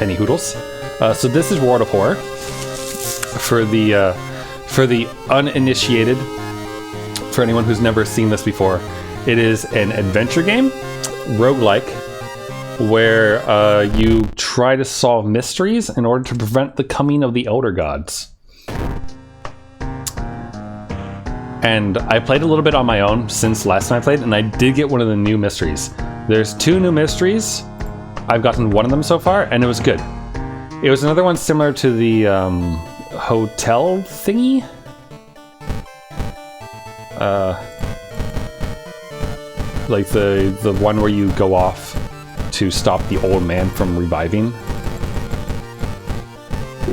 penny hoodles. So this is World of Horror. For the uninitiated, for anyone who's never seen this before, it is an adventure game, roguelike, where you try to solve mysteries in order to prevent the coming of the Elder Gods. And I played a little bit on my own since last time I played, and I did get one of the new mysteries. There's 2 new mysteries. I've gotten one of them so far, and it was good. It was another one similar to the hotel thingy. Like the one where you go off to stop the old man from reviving.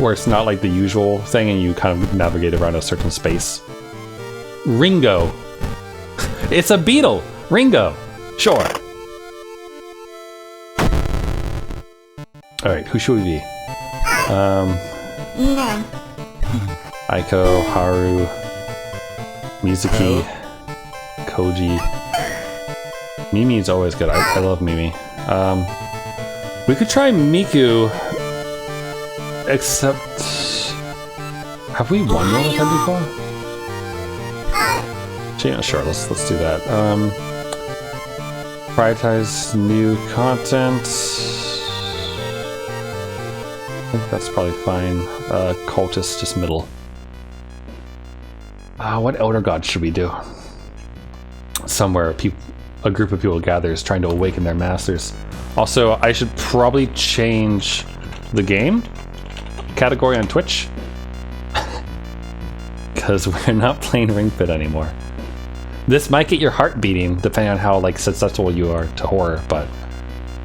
Where it's not like the usual thing and you kind of navigate around a certain space. Ringo. It's a beetle. Ringo. Sure. Alright, who should we be? Aiko, Haru, Mizuki, Koji. Mimi is always good. I love Mimi. We could try Miku, except... Have we won one with him before? Yeah, sure, let's do that. Prioritize new content. I think that's probably fine. Cultist, just middle. What Elder God should we do? Somewhere a group of people gathers trying to awaken their masters. Also, I should probably change the game category on Twitch. Because we're not playing Ring Fit anymore. This might get your heart beating, depending on how like successful you are to horror, but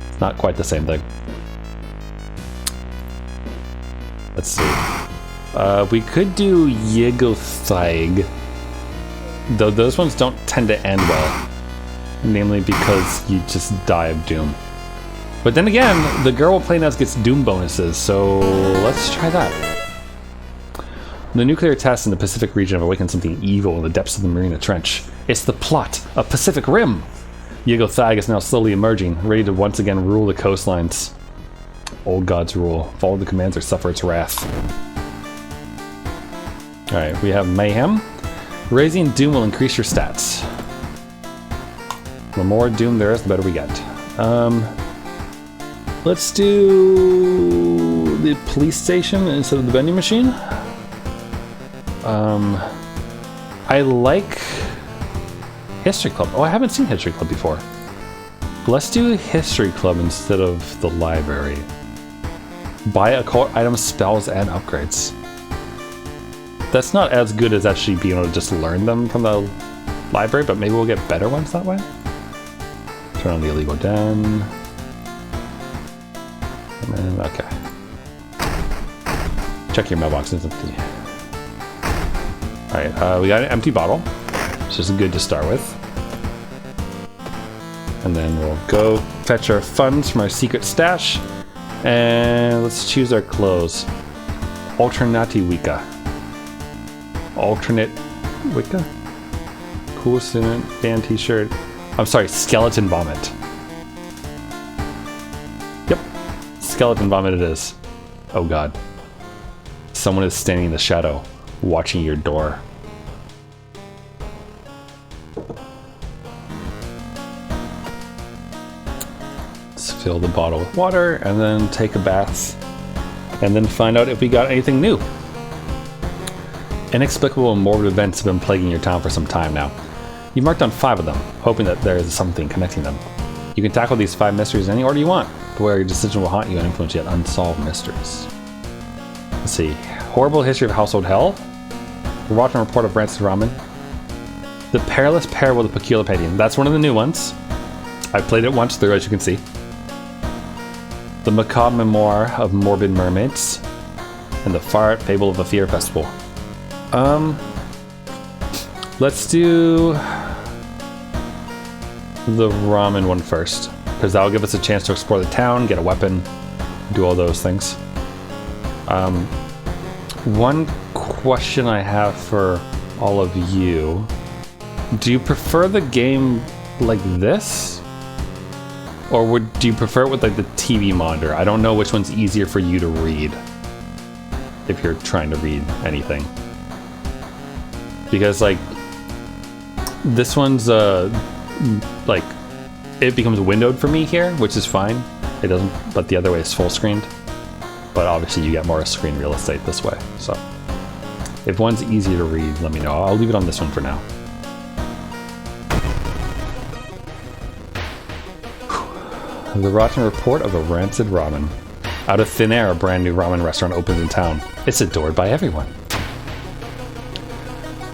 it's not quite the same thing. Let's see. We could do Yigothig, though those ones don't tend to end well, namely because you just die of doom. But then again, the girl we're playing as gets doom bonuses, so let's try that. The nuclear tests in the Pacific region have awakened something evil in the depths of the Marina Trench. It's the plot of Pacific Rim! Yigothag is now slowly emerging, ready to once again rule the coastlines. Old gods rule. Follow the commands or suffer its wrath. Alright, we have Mayhem. Raising Doom will increase your stats. The more Doom there is, the better we get. Let's do the police station instead of the vending machine. I like History Club. Oh, I haven't seen History Club before. Let's do History Club instead of the library. Buy occult items, spells, and upgrades. That's not as good as actually being able to just learn them from the library, but maybe we'll get better ones that way. Turn on the illegal den. And then, okay. Check your mailbox, it's empty. Alright, we got an empty bottle, which is good to start with. And then we'll go fetch our funds from our secret stash. And let's choose our clothes. Alternati Wicca. Alternate Wicca? Cool student, band t-shirt. I'm sorry, skeleton vomit. Yep, skeleton vomit it is. Oh god. Someone is standing in the shadow, watching your door. Let's fill the bottle with water and then take a bath and then find out if we got anything new. Inexplicable and morbid events have been plaguing your town for some time now. You've marked on 5 of them, hoping that there is something connecting them. You can tackle these 5 mysteries in any order you want, but where your decision will haunt you and influence yet unsolved mysteries. Let's see. Horrible history of household hell. The rotten report of rancid ramen. The perilous pair with a peculiar painting. That's one of the new ones. I've played it once through, as you can see. The macabre memoir of morbid mermaids. And the far fable of a fear festival. Let's do the ramen one first, because that'll give us a chance to explore the town, get a weapon, do all those things. One question I have for all of you: do you prefer the game like this, Or do you prefer it with like the TV monitor? I don't know which one's easier for you to read if you're trying to read anything. Because like this one's like it becomes windowed for me here, which is fine. It doesn't, but the other way is full screened. But obviously you get more screen real estate this way. So if one's easier to read, let me know. I'll leave it on this one for now. The rotten report of a rancid ramen. Out of thin air, a brand new ramen restaurant opens in town. It's adored by everyone.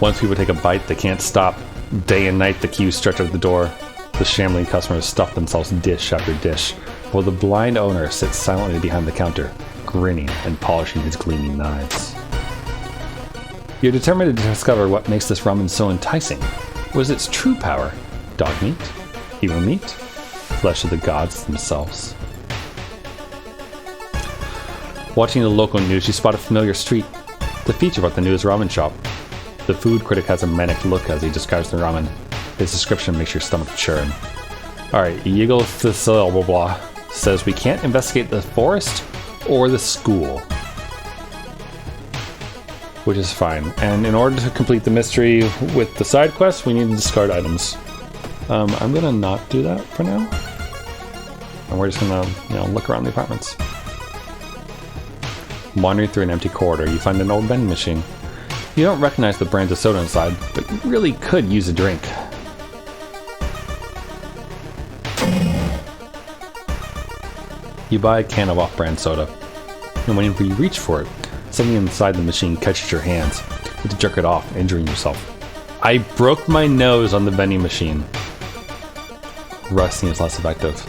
Once people take a bite, they can't stop. Day and night, the queues stretch out the door. The shambling customers stuff themselves dish after dish, while the blind owner sits silently behind the counter, grinning and polishing his gleaming knives. You're determined to discover what makes this ramen so enticing. What is its true power? Dog meat? Human meat? Flesh of the gods themselves? Watching the local news, you spot a familiar street. The feature about the newest ramen shop. The food critic has a manic look as he describes the ramen. His description makes your stomach churn. Alright, Yiggle blah blah blah says we can't investigate the forest or the school. Which is fine. And in order to complete the mystery with the side quest, we need to discard items. I'm gonna not do that for now. And we're just gonna, look around the apartments. Wandering through an empty corridor, you find an old vending machine. You don't recognize the brands of soda inside, but you really could use a drink. You buy a can of off-brand soda, and whenever you reach for it, something inside the machine catches your hands. You have to jerk it off, injuring yourself. I broke my nose on the vending machine. Rusting is less effective.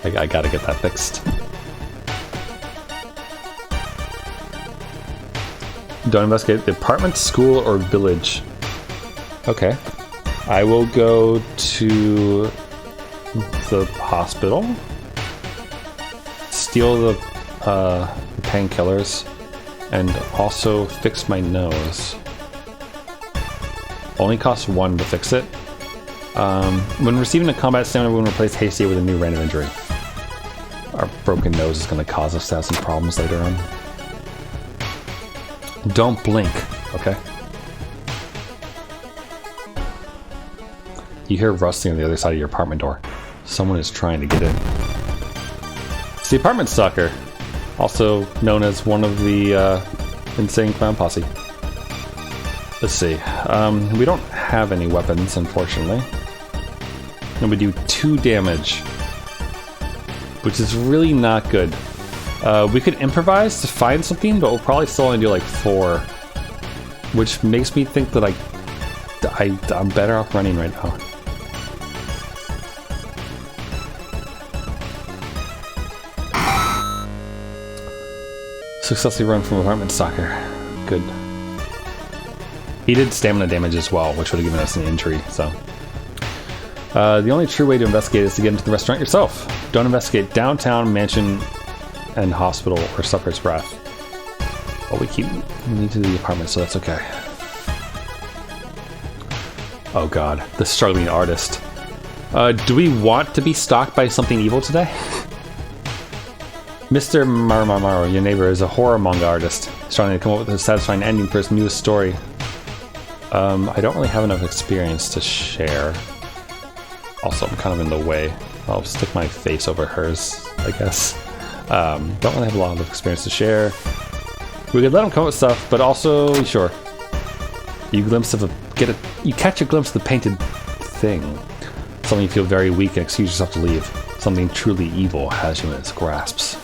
I gotta get that fixed. Don't investigate the apartment, school, or village. Okay. I will go to the hospital. Steal the painkillers. And also fix my nose. Only costs 1 to fix it. When receiving a combat stamina wound, replace hasty with a new random injury. Our broken nose is going to cause us to have some problems later on. Don't blink, okay? You hear rustling on the other side of your apartment door. Someone is trying to get in. It's the apartment stalker, also known as one of the insane clown posse. Let's see. We don't have any weapons, unfortunately. And we do 2 damage, which is really not good. We could improvise to find something, but we'll probably still only do like 4, which makes me think that I'm better off running right now. Successfully run from apartment stalker. Good. He did stamina damage as well, which would have given us an injury, so. The only true way to investigate is to get into the restaurant yourself. Don't investigate downtown, mansion, and hospital, or suffers breath. Well, we need to do the apartment, so that's okay. Oh god, the struggling artist. Do we want to be stalked by something evil today? Mr. Marmaro, your neighbor, is a horror manga artist. He's trying to come up with a satisfying ending for his newest story. I don't really have enough experience to share. Also, I'm kind of in the way. I'll stick my face over hers, I guess. Don't really have a lot of experience to share. We could let him come up with stuff, but also, sure. You catch a glimpse of the painted thing. Something you feel very weak and excuse yourself to leave. Something truly evil has you in its grasps.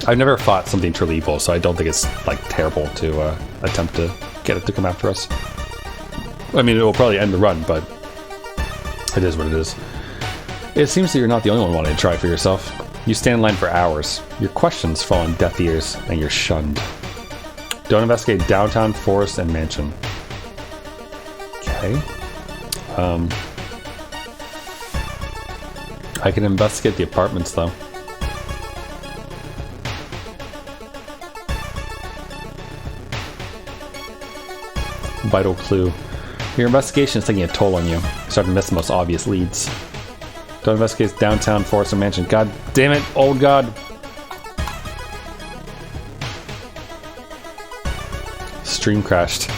I've never fought something truly evil, so I don't think it's like terrible to attempt to get it to come after us. I mean, it will probably end the run, but it is what it is. It seems that you're not the only one wanting to try for yourself. You stand in line for hours. Your questions fall on deaf ears, and you're shunned. Don't investigate downtown, forest, and mansion. Okay. I can investigate the apartments, though. Vital clue. Your investigation is taking a toll on you. You're starting to miss the most obvious leads. Don't investigate downtown Forest and Mansion. God damn it, old god. Stream crashed.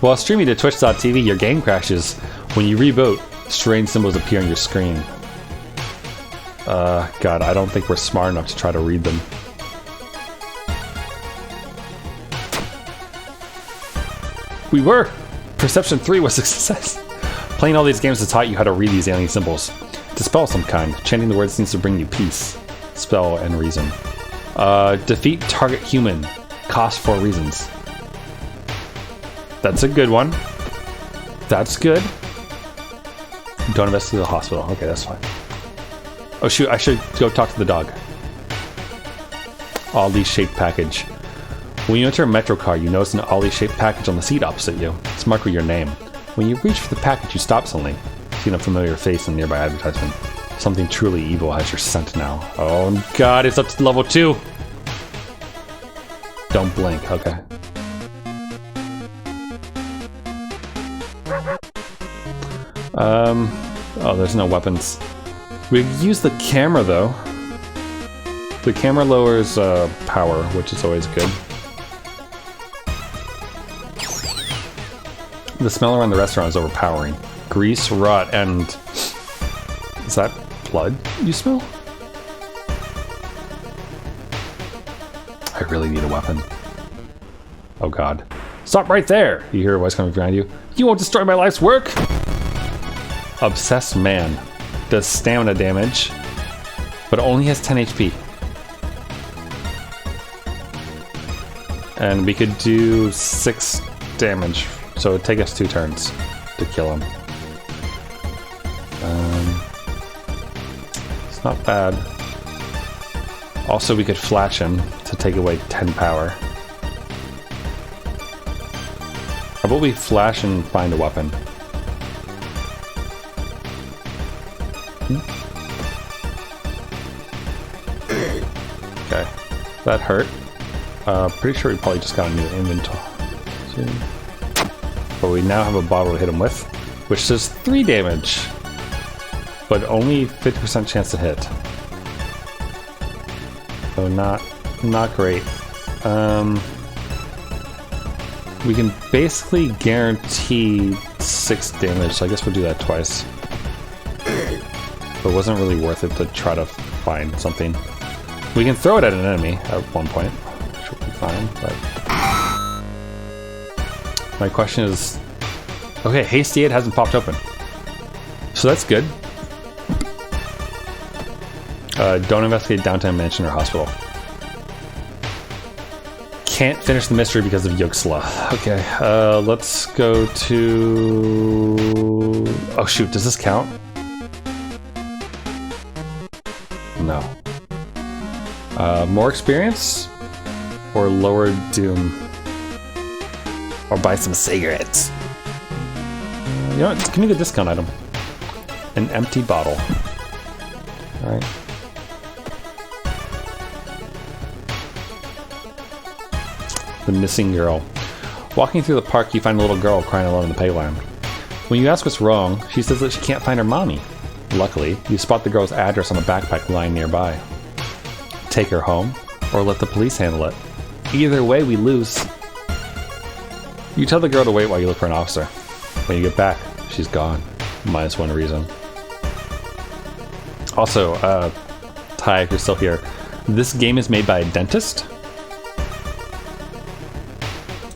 While streaming to twitch.tv, your game crashes. When you reboot, strange symbols appear on your screen. God, I don't think we're smart enough to try to read them. We were! Perception 3 was a success. Playing all these games has taught you how to read these alien symbols. It's a spell of some kind. Chanting the words seems to bring you peace. Spell and reason. Defeat target human. Cost 4 reasons. That's a good one. That's good. Don't investigate the hospital. Okay, that's fine. Oh shoot, I should go talk to the dog. Ollie shaped package. When you enter a metro car, you notice an Ollie shaped package on the seat opposite you. It's marked with your name. When you reach for the package, you stop suddenly. Seeing a familiar face in a nearby advertisement. Something truly evil has your scent now. Oh god, it's up to level 2! Don't blink, okay. Oh, there's no weapons. We could use the camera, though. The camera lowers power, which is always good. The smell around the restaurant is overpowering. Grease, rot, and... Is that blood you smell? I really need a weapon. Oh god. Stop right there! You hear a voice coming behind you. You won't destroy my life's work! Obsessed man. Does stamina damage, but only has 10 HP. And we could do 6 damage, so it'd take us 2 turns to kill him. It's not bad. Also, we could flash him to take away 10 power. How about we flash and find a weapon? Okay, that hurt. Pretty sure we probably just got a new inventory. But we now have a bottle to hit him with, which does 3 damage, but only 50% chance to hit. So not great. We can basically guarantee 6 damage, so I guess we'll do that twice. But it wasn't really worth it to try to find something. We can throw it at an enemy at one point, which will be fine, but... My question is... Okay, Hasty 8 hasn't popped open. So that's good. Don't investigate downtown mansion or hospital. Can't finish the mystery because of Yogsla. Okay, let's go to... Oh shoot, does this count? No. More experience? Or lower doom? Or buy some cigarettes? You know what, give me the discount item. An empty bottle. Alright. The missing girl. Walking through the park, you find a little girl crying alone in the playground. When you ask what's wrong, she says that she can't find her mommy. Luckily, you spot the girl's address on a backpack lying nearby. Take her home, or let the police handle it. Either way, we lose. You tell the girl to wait while you look for an officer. When you get back, she's gone. -1 reason. Also, Ty, if you're still here, this game is made by a dentist.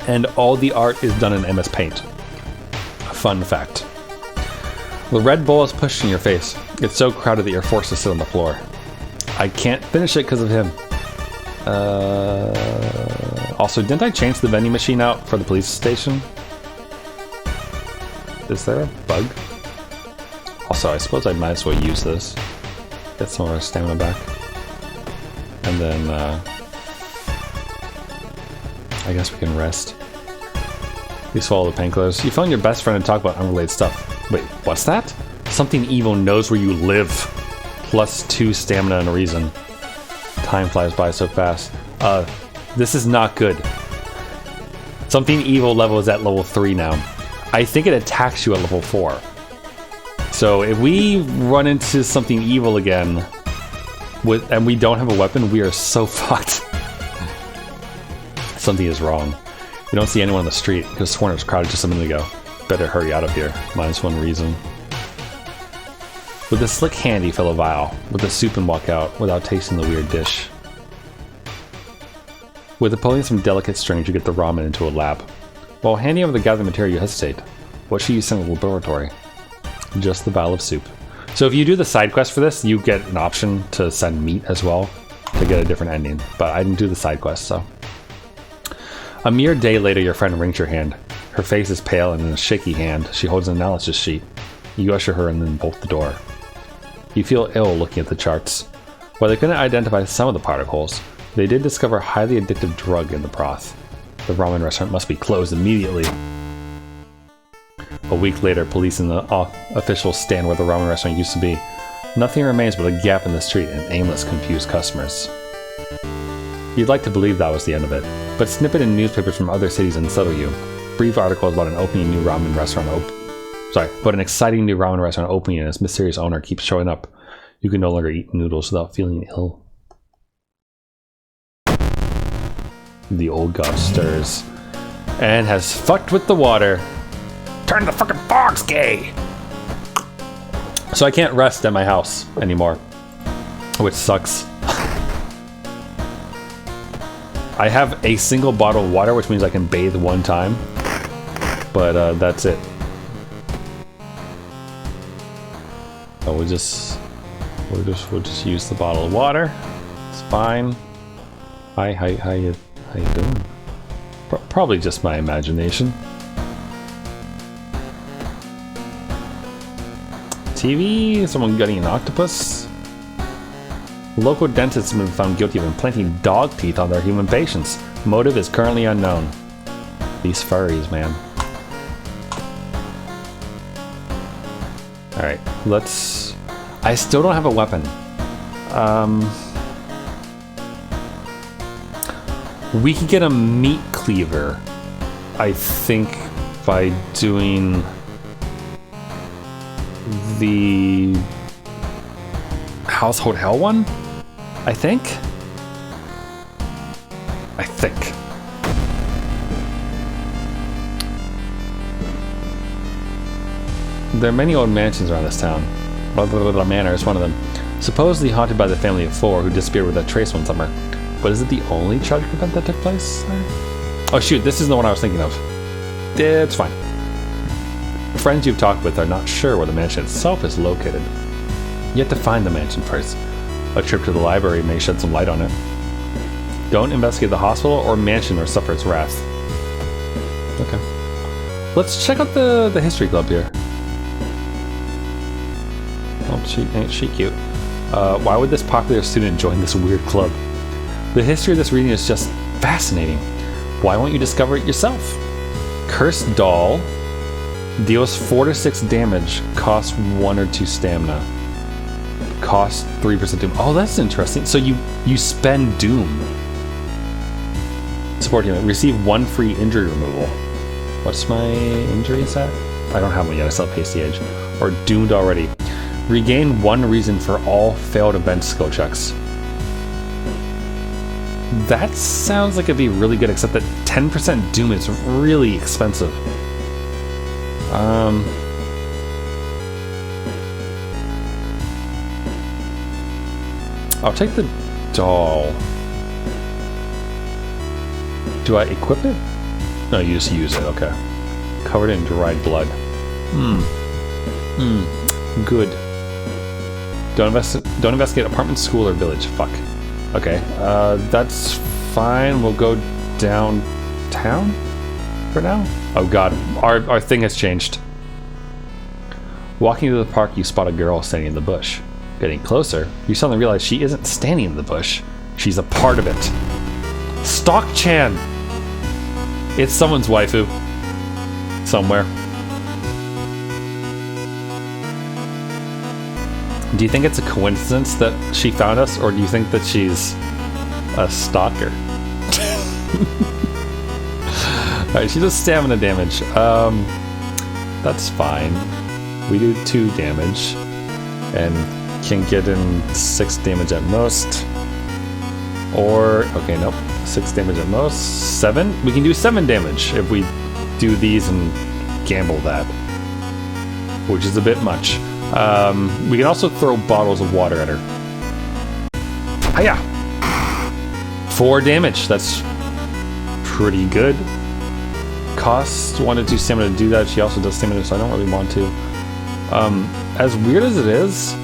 And all the art is done in MS Paint. Fun fact. The Red Bull is pushed in your face. It's so crowded that you're forced to sit on the floor. I can't finish it because of him. Also, didn't I change the vending machine out for the police station? Is there a bug? Also, I suppose I might as well use this. Get some of our stamina back. And then, I guess we can rest. You swallow the painkillers. You phone your best friend and talk about unrelated stuff. Wait, what's that? Something evil knows where you live. +2 stamina and a reason. Time flies by so fast. This is not good. Something evil level is at level 3 now. I think it attacks you at level 4. So if we run into something evil again, and we don't have a weapon, we are so fucked. Something is wrong. We don't see anyone on the street because sworn it was crowded just a minute ago. Better hurry out of here. Minus one reason. With a slick hand, he fill a vial with the soup and walk out without tasting the weird dish. With pulling some delicate strings, you get the ramen into a lab. While handing over the gathered material, you hesitate. What should you send to the laboratory? Just the vial of soup. So if you do the side quest for this, you get an option to send meat as well to get a different ending. But I didn't do the side quest, so. A mere day later, your friend wrings your hand. Her face is pale, and in a shaky hand, she holds an analysis sheet. You usher her and then bolt the door. You feel ill looking at the charts. While they couldn't identify some of the particles, they did discover a highly addictive drug in the broth. The ramen restaurant must be closed immediately. A week later, police and the officials stand where the ramen restaurant used to be. Nothing remains but a gap in the street and aimless, confused customers. You'd like to believe that was the end of it, but snippet in newspapers from other cities unsettle you. Brief articles about an opening new ramen restaurant but an exciting new ramen restaurant opening and its mysterious owner keeps showing up. You can no longer eat noodles without feeling ill. The old god stirs and has fucked with the water. Turn the fucking fogs gay! So I can't rest at my house anymore, which sucks. I have a single bottle of water, which means I can bathe one time, but that's it. So we'll just use the bottle of water. It's fine. Hi, how you doing? Probably just my imagination. TV? Someone gutting an octopus? Local dentists have been found guilty of implanting dog teeth on their human patients. Motive is currently unknown. These furries, man. Alright, let's... I still don't have a weapon. We can get a meat cleaver, I think, by doing the Household Hell one? I think? There are many old mansions around this town. Blah Manor is one of them. Supposedly haunted by the family of 4 who disappeared without trace one summer. But is it the only tragic event that took place? Oh shoot, this isn't the one I was thinking of. It's fine. Friends you've talked with are not sure where the mansion itself is located. You have to find the mansion first. A trip to the library may shed some light on it. Don't investigate the hospital or mansion or suffer its wrath. Okay. Let's check out the history club here. Oh, ain't she cute? Why would this popular student join this weird club? The history of this reading is just fascinating. Why won't you discover it yourself? Cursed Doll deals 4 to 6 damage, costs 1 or 2 stamina. Cost 3% doom. Oh, that's interesting. So you spend doom. Support unit. Receive 1 free injury removal. What's my injury at? I don't have one yet. I still have hasty edge. Or doomed already. Regain 1 reason for all failed event skill checks. That sounds like it'd be really good, except that 10% doom is really expensive. I'll take the doll. Do I equip it? No, you just use it, okay. Covered in dried blood. Good. Don't investigate apartment, school, or village. Fuck. Okay, that's fine. We'll go downtown for now. Oh god, our thing has changed. Walking through the park, you spot a girl standing in the bush. Getting closer, you suddenly realize she isn't standing in the bush. She's a part of it. Stock-chan! It's someone's waifu. Somewhere. Do you think it's a coincidence that she found us, or do you think that she's a stalker? Alright, she does stamina damage. That's fine. We do 2 damage and can get in 6 damage at most. Or, okay, nope, 6 damage at most. 7? We can do 7 damage if we do these and gamble that, which is a bit much. We can also throw bottles of water at her. Hiya! 4 damage, that's pretty good. Costs 1 to 2 stamina to do that. She also does stamina, so I don't really want to. As weird as it is,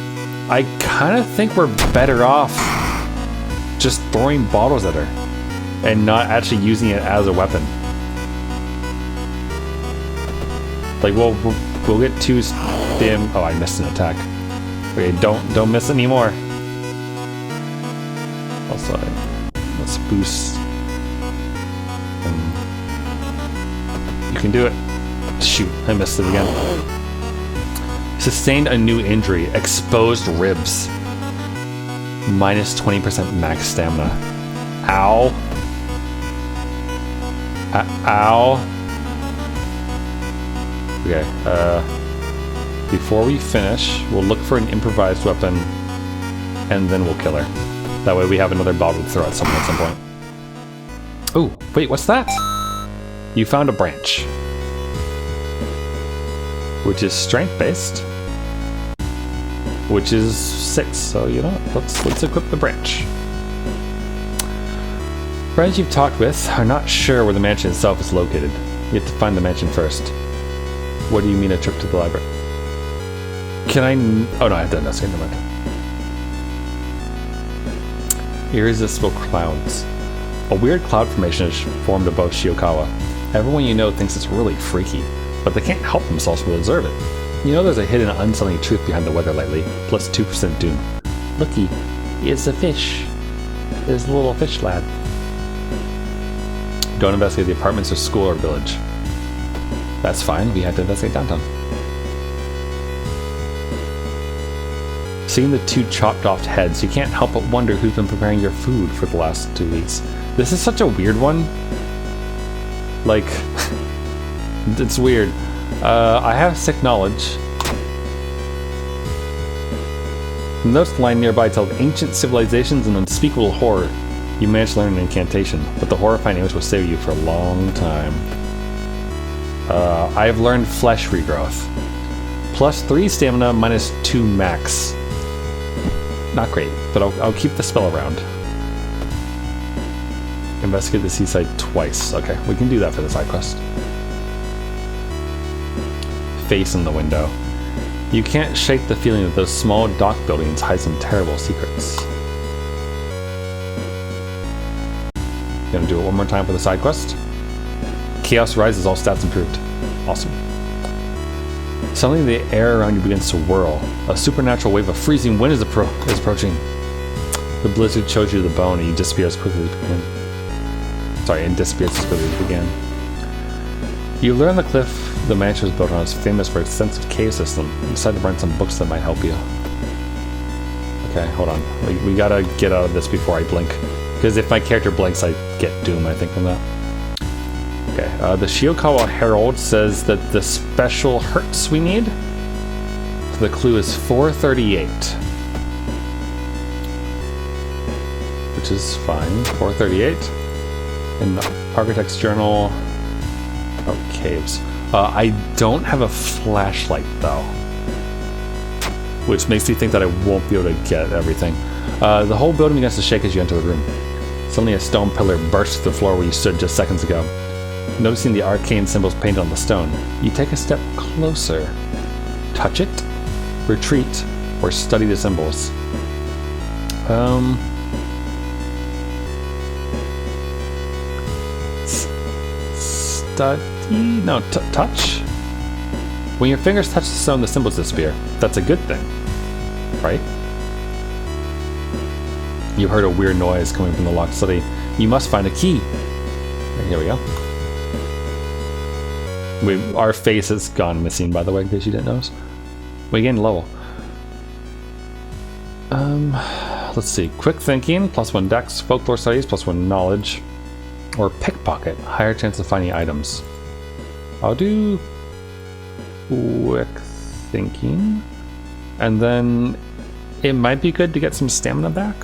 I kind of think we're better off just throwing bottles at her and not actually using it as a weapon. Like we'll get 2 stam. Oh, I missed an attack. Okay, don't miss anymore. Also, let's boost. You can do it. Shoot, I missed it again. Sustained a new injury. Exposed ribs. Minus 20% max stamina. Ow. Ow. Okay, before we finish, we'll look for an improvised weapon, and then we'll kill her. That way we have another bottle to throw at someone at some point. Oh, wait, what's that? You found a branch, which is strength-based, which is 6. So you know, let's equip the branch. Friends you've talked with are not sure where the mansion itself is located. You have to find the mansion first. What do you mean a trip to the library? Can I? Oh no, I have to investigate. Never mind. Irresistible clouds. A weird cloud formation is formed above Shiokawa. Everyone you know thinks it's really freaky, but they can't help themselves but observe it. You know there's a hidden unsettling truth behind the weather lately, plus 2% doom. Looky, it's a fish. It's a little fish lad. Don't investigate the apartments or school or village. That's fine, we had to investigate downtown. Seeing the 2 chopped off heads, you can't help but wonder who's been preparing your food for the last 2 weeks. This is such a weird one. Like, it's weird. I have sick knowledge. The notes lying nearby tell of ancient civilizations and unspeakable horror. You managed to learn an incantation, but the horrifying image will stay with you for a long time. I've learned flesh regrowth. Plus 3 stamina, minus 2 max. Not great, but I'll keep the spell around. Investigate the seaside twice. Okay, we can do that for the side quest. Face in the window. You can't shake the feeling that those small dock buildings hide some terrible secrets. Gonna do it one more time for the side quest. Chaos rises, all stats improved. Awesome. Suddenly the air around you begins to whirl. A supernatural wave of freezing wind is approaching. The blizzard shows you the bone and you disappear as quickly as you began. Sorry, and disappears as quickly as you began. You learn the cliff the mansion was built on is famous for its extensive cave system. You decide to burn some books that might help you. Okay, hold on. We gotta get out of this before I blink. Because if my character blinks, I get doom, I think, from that. Okay, the Shiokawa Herald says that the special hertz we need, the clue is 438. Which is fine, 438. In the Architect's Journal, oh, caves. I don't have a flashlight, though. Which makes me think that I won't be able to get everything. The whole building begins to shake as you enter the room. Suddenly a stone pillar bursts through the floor where you stood just seconds ago. Noticing the arcane symbols painted on the stone, you take a step closer. Touch it, retreat, or study the symbols. No, touch? When your fingers touch the stone, the symbols disappear. That's a good thing, right? You heard a weird noise coming from the locked study. You must find a key. Here we go. Our face has gone missing, by the way, in case you didn't notice. We gained a level. Let's see. Quick thinking, +1 dex. Folklore studies, +1 knowledge. Or pickpocket, higher chance of finding items. I'll do quick thinking. And then it might be good to get some stamina back.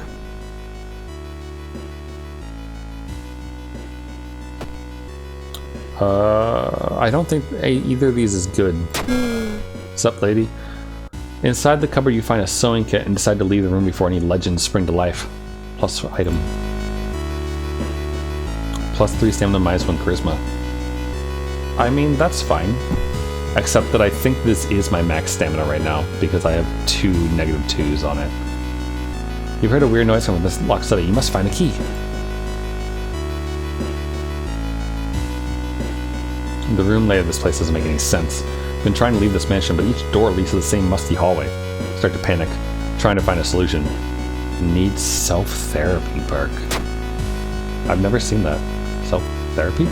I don't think either of these is good. What's up, lady? Inside the cupboard you find a sewing kit and decide to leave the room before any legends spring to life. Plus item. Plus 3 stamina, minus 1 charisma. I mean, that's fine. Except that I think this is my max stamina right now, because I have 2 -2s on it. You've heard a weird noise from this locked study. You must find a key. The room layout of this place doesn't make any sense. I've been trying to leave this mansion, but each door leads to the same musty hallway. Start to panic, trying to find a solution. Needs self-therapy perk. I've never seen that. Self-therapy?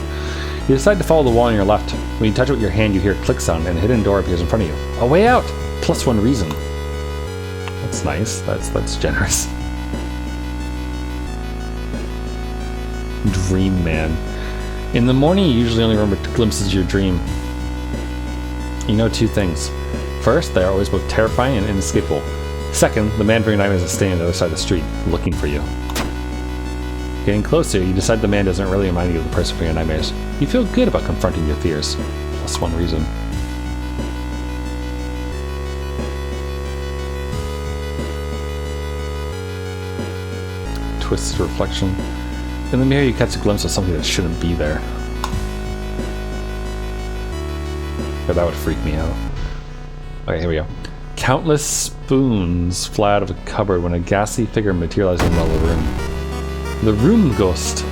You decide to follow the wall on your left. When you touch it with your hand, you hear a click sound, and a hidden door appears in front of you. A way out! Plus 1 reason. That's nice. That's generous. Dream man. In the morning, you usually only remember glimpses of your dream. You know 2 things. First, they are always both terrifying and inescapable. Second, the man from your nightmares is standing on the other side of the street, looking for you. Getting closer, you decide the man doesn't really remind you of the person from your nightmares. You feel good about confronting your fears. Plus 1 reason. Twisted reflection. In the mirror, you catch a glimpse of something that shouldn't be there. Yeah, that would freak me out. Okay, here we go. Countless spoons fly out of a cupboard when a ghastly figure materializes in the middle of the room. The room ghost.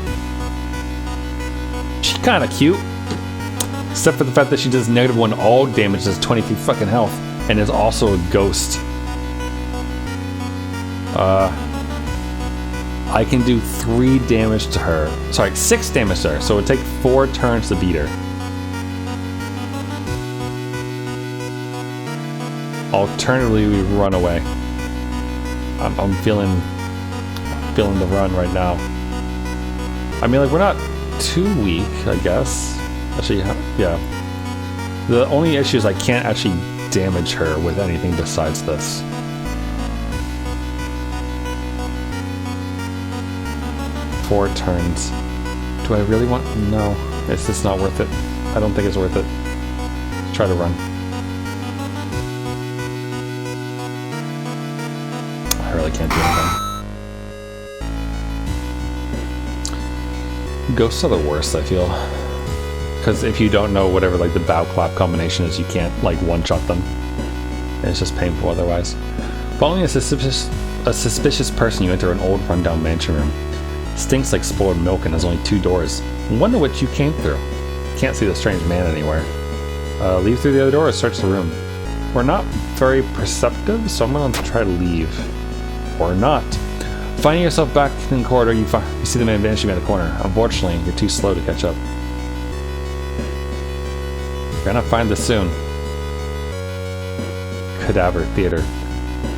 She's kind of cute. Except for the fact that she does -1 all damage, does 23 fucking health, and is also a ghost. I can do 3 damage to her. Sorry, 6 damage to her, so it would take 4 turns to beat her. Alternatively, we run away. I'm feeling the run right now. I mean, like, we're not too weak, I guess. Actually, yeah. The only issue is I can't actually damage her with anything besides this. Four turns. Do I really want? No, it's just not worth it. I don't think it's worth it. Let's try to run. I really can't do anything. Ghosts are the worst, I feel. Because if you don't know whatever like the bow clap combination is, you can't like one-shot them. And it's just painful otherwise. Following a suspicious person, you enter an old rundown mansion room. Stinks like spoiled milk and has only 2 doors, one of which you came through. Can't see the strange man anywhere. Leave through the other door or search the room. We're not very perceptive, so I'm going to try to leave. Or not. Finding yourself back in the corridor, you see the man vanishing around the corner. Unfortunately, you're too slow to catch up. You're gonna find this soon. Cadaver Theater.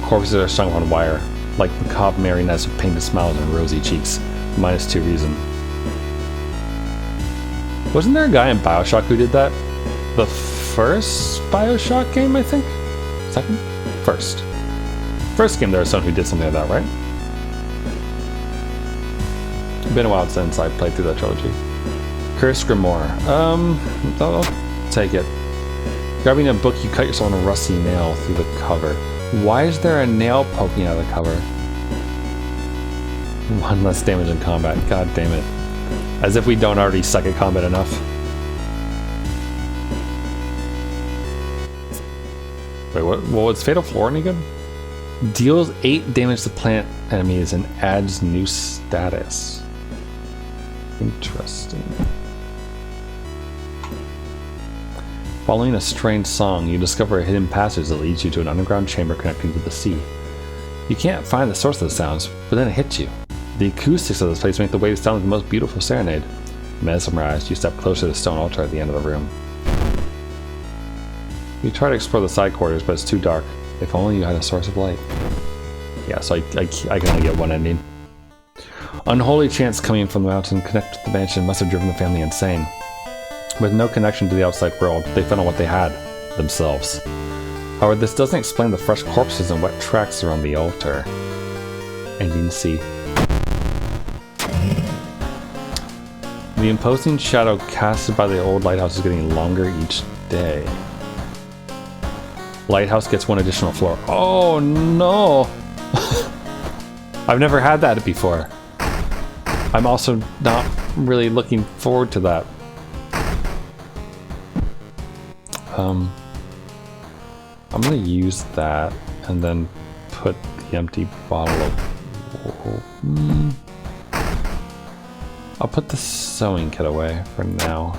Corpses are strung on wire, like macabre marionettes with painted smiles and rosy cheeks. -2 reason. Wasn't there a guy in BioShock who did that? The first BioShock game, I think? Second? First. First game there was someone who did something like that, right? Been a while since I played through that trilogy. Cursed Grimoire. I'll take it. Grabbing a book, you cut yourself on a rusty nail through the cover. Why is there a nail poking out of the cover? 1 less damage in combat. God damn it. As if we don't already suck at combat enough. Wait, what was Fatal Floor any good? Deals 8 damage to plant enemies and adds new status. Interesting. Following a strange song, you discover a hidden passage that leads you to an underground chamber connecting to the sea. You can't find the source of the sounds, but then it hits you. The acoustics of this place make the waves sound like the most beautiful serenade. Mesmerized, you step closer to the stone altar at the end of the room. You try to explore the side corridors, but it's too dark. If only you had a source of light. Yeah, so I can only get one ending. Unholy chants coming from the mountain connected to the mansion must have driven the family insane. With no connection to the outside world, they found out what they had themselves. However, this doesn't explain the fresh corpses and wet tracks around the altar. Ending C. The imposing shadow casted by the old lighthouse is getting longer each day. Lighthouse gets one additional floor. Oh no! I've never had that before. I'm also not really looking forward to that. I'm gonna use that and then put the empty bottle of... I'll put the sewing kit away for now.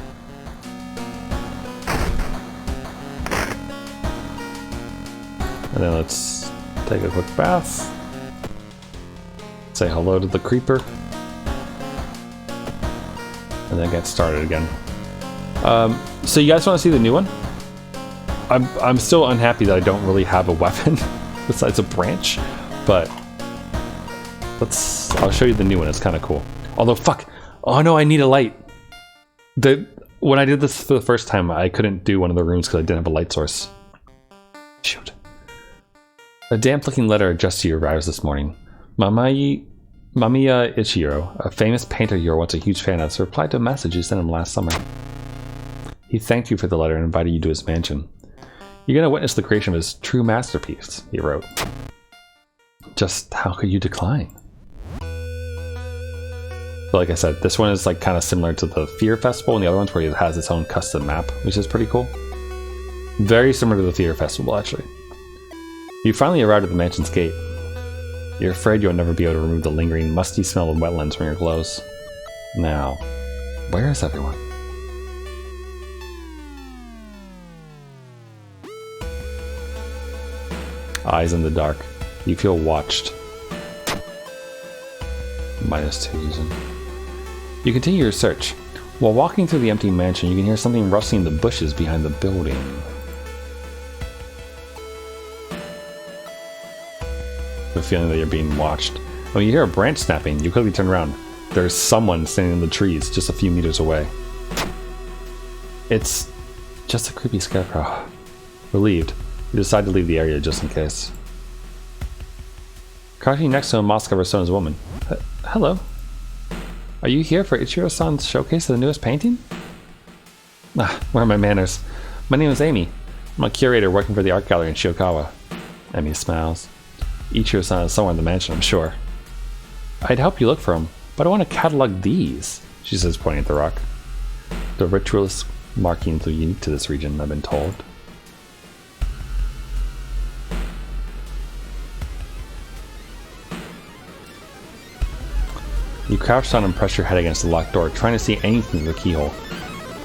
And then let's take a quick bath. Say hello to the creeper. And then get started again. So you guys want to see the new one? I'm still unhappy that I don't really have a weapon besides a branch, but I'll show you the new one. It's kind of cool. Although, fuck. Oh no, I need a light. When I did this for the first time, I couldn't do one of the rooms because I didn't have a light source. Shoot. A damp-looking letter addressed to you arrives this morning. Mamiya Ichiro, a famous painter you were once a huge fan of, replied to a message you sent him last summer. He thanked you for the letter and invited you to his mansion. You're going to witness the creation of his true masterpiece, he wrote. Just how could you decline? But like I said, this one is like kind of similar to the Fear Festival and the other ones where it has its own custom map, which is pretty cool. Very similar to the Fear Festival, actually. You finally arrived at the mansion's gate. You're afraid you'll never be able to remove the lingering, musty smell of wetlands from your clothes. Now, where is everyone? Eyes in the dark. You feel watched. -2 using. You continue your search. While walking through the empty mansion, you can hear something rustling in the bushes behind the building. The feeling that you're being watched. When you hear a branch snapping, you quickly turn around. There's someone standing in the trees just a few meters away. It's just a creepy scarecrow. Relieved, you decide to leave the area just in case. Crouching next to a moss-covered stone is a woman. Hello. Are you here for Ichiro-san's showcase of the newest painting? Where are my manners? My name is Amy. I'm a curator working for the art gallery in Shiokawa. Amy smiles. Ichiro-san is somewhere in the mansion, I'm sure. I'd help you look for him, but I want to catalog these, she says, pointing at the rock. The ritualist markings are unique to this region, I've been told. You crouch down and press your head against the locked door, trying to see anything through the keyhole.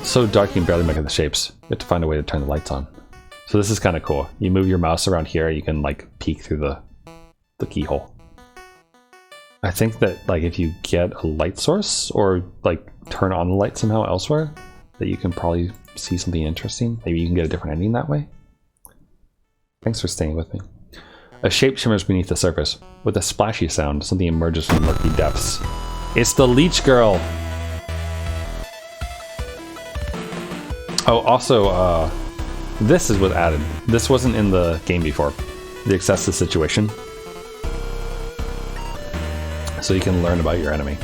It's so dark you can barely make out the shapes. You have to find a way to turn the lights on. So this is kind of cool. You move your mouse around here, you can like peek through the keyhole. I think that like if you get a light source or like turn on the light somehow elsewhere, that you can probably see something interesting. Maybe you can get a different ending that way. Thanks for staying with me. A shape shimmers beneath the surface. With a splashy sound, something emerges from murky depths. It's the Leech Girl! Oh, also, this is what added. This wasn't in the game before. The excessive situation. So you can learn about your enemy.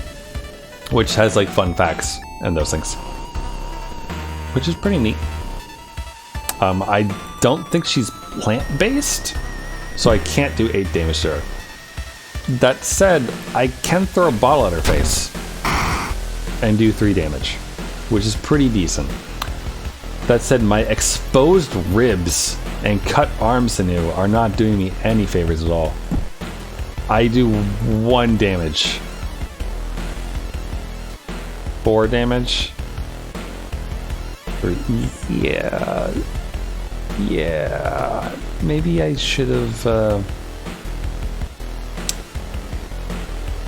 Which has like fun facts and those things. Which is pretty neat. I don't think she's plant-based, so I can't do 8 damage to her. That said, I can throw a bottle at her face and do 3 damage, which is pretty decent. That said, my exposed ribs and cut arm sinew are not doing me any favors at all. I do 1 damage. 4 damage. Yeah. Maybe I should have.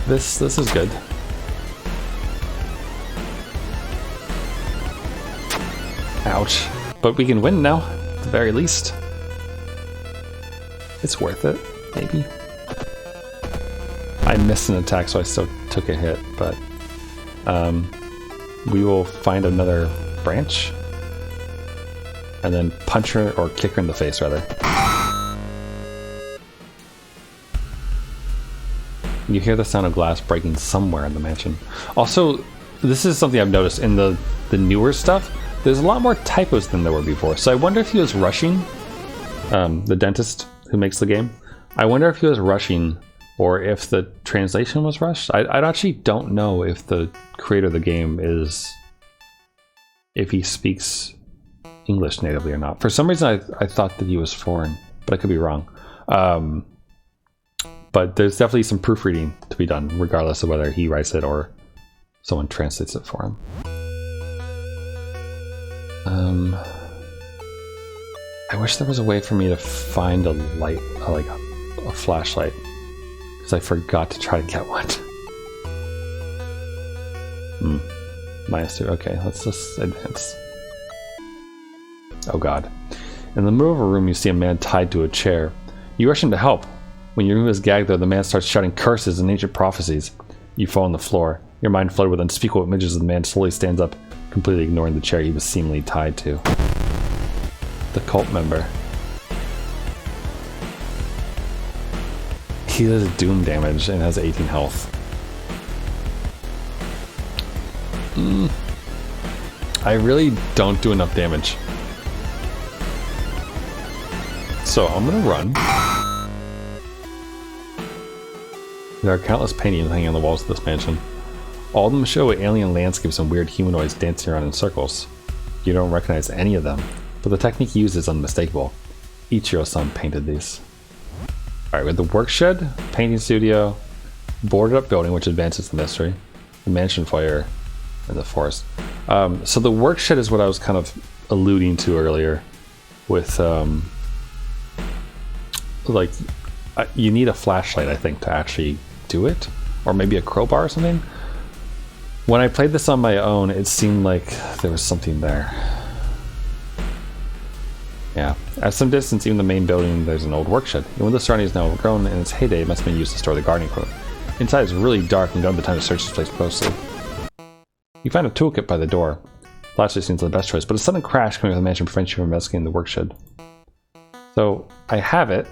This is good. Ouch. But we can win now, at the very least. It's worth it, maybe. I missed an attack, so I still took a hit, but we will find another branch and then punch her or kick her in the face, rather. You hear the sound of glass breaking somewhere in the mansion. Also, this is something I've noticed in the newer stuff. There's a lot more typos than there were before. So I wonder if he was rushing, the dentist who makes the game. I wonder if he was rushing or if the translation was rushed. I actually don't know if the creator of the game if he speaks English natively or not. For some reason I thought that he was foreign, but I could be wrong. But there's definitely some proofreading to be done, regardless of whether he writes it or someone translates it for him. I wish there was a way for me to find a light, like a flashlight, because I forgot to try to get one. -2. Okay, let's just advance. Oh god. In the middle of a room, you see a man tied to a chair. You rush in to help. When you remove his gag, though, the man starts shouting curses and ancient prophecies. You fall on the floor. Your mind flooded with unspeakable images as the man slowly stands up, completely ignoring the chair he was seemingly tied to. The cult member. He does doom damage and has 18 health. I really don't do enough damage. So I'm gonna run. There are countless paintings hanging on the walls of this mansion. All of them show alien landscapes and weird humanoids dancing around in circles. You don't recognize any of them, but the technique used is unmistakable. Ichiro-san painted these. Alright, with the workshed, painting studio, boarded up building which advances the mystery, the mansion foyer, and the forest. So the workshed is what I was kind of alluding to earlier with like you need a flashlight, I think, to actually do it, or maybe a crowbar or something. When I played this on my own, it seemed like there was something there. Yeah, at some distance, even the main building, there's an old workshed. Even though the surrounding is now overgrown, in its heyday, it must have been used to store the gardening equipment. Inside is really dark and you don't have the time to search this place closely. You find a toolkit by the door. Flashlight seems the best choice, but a sudden crash coming from the mansion prevents you from investigating the workshed. So I have it,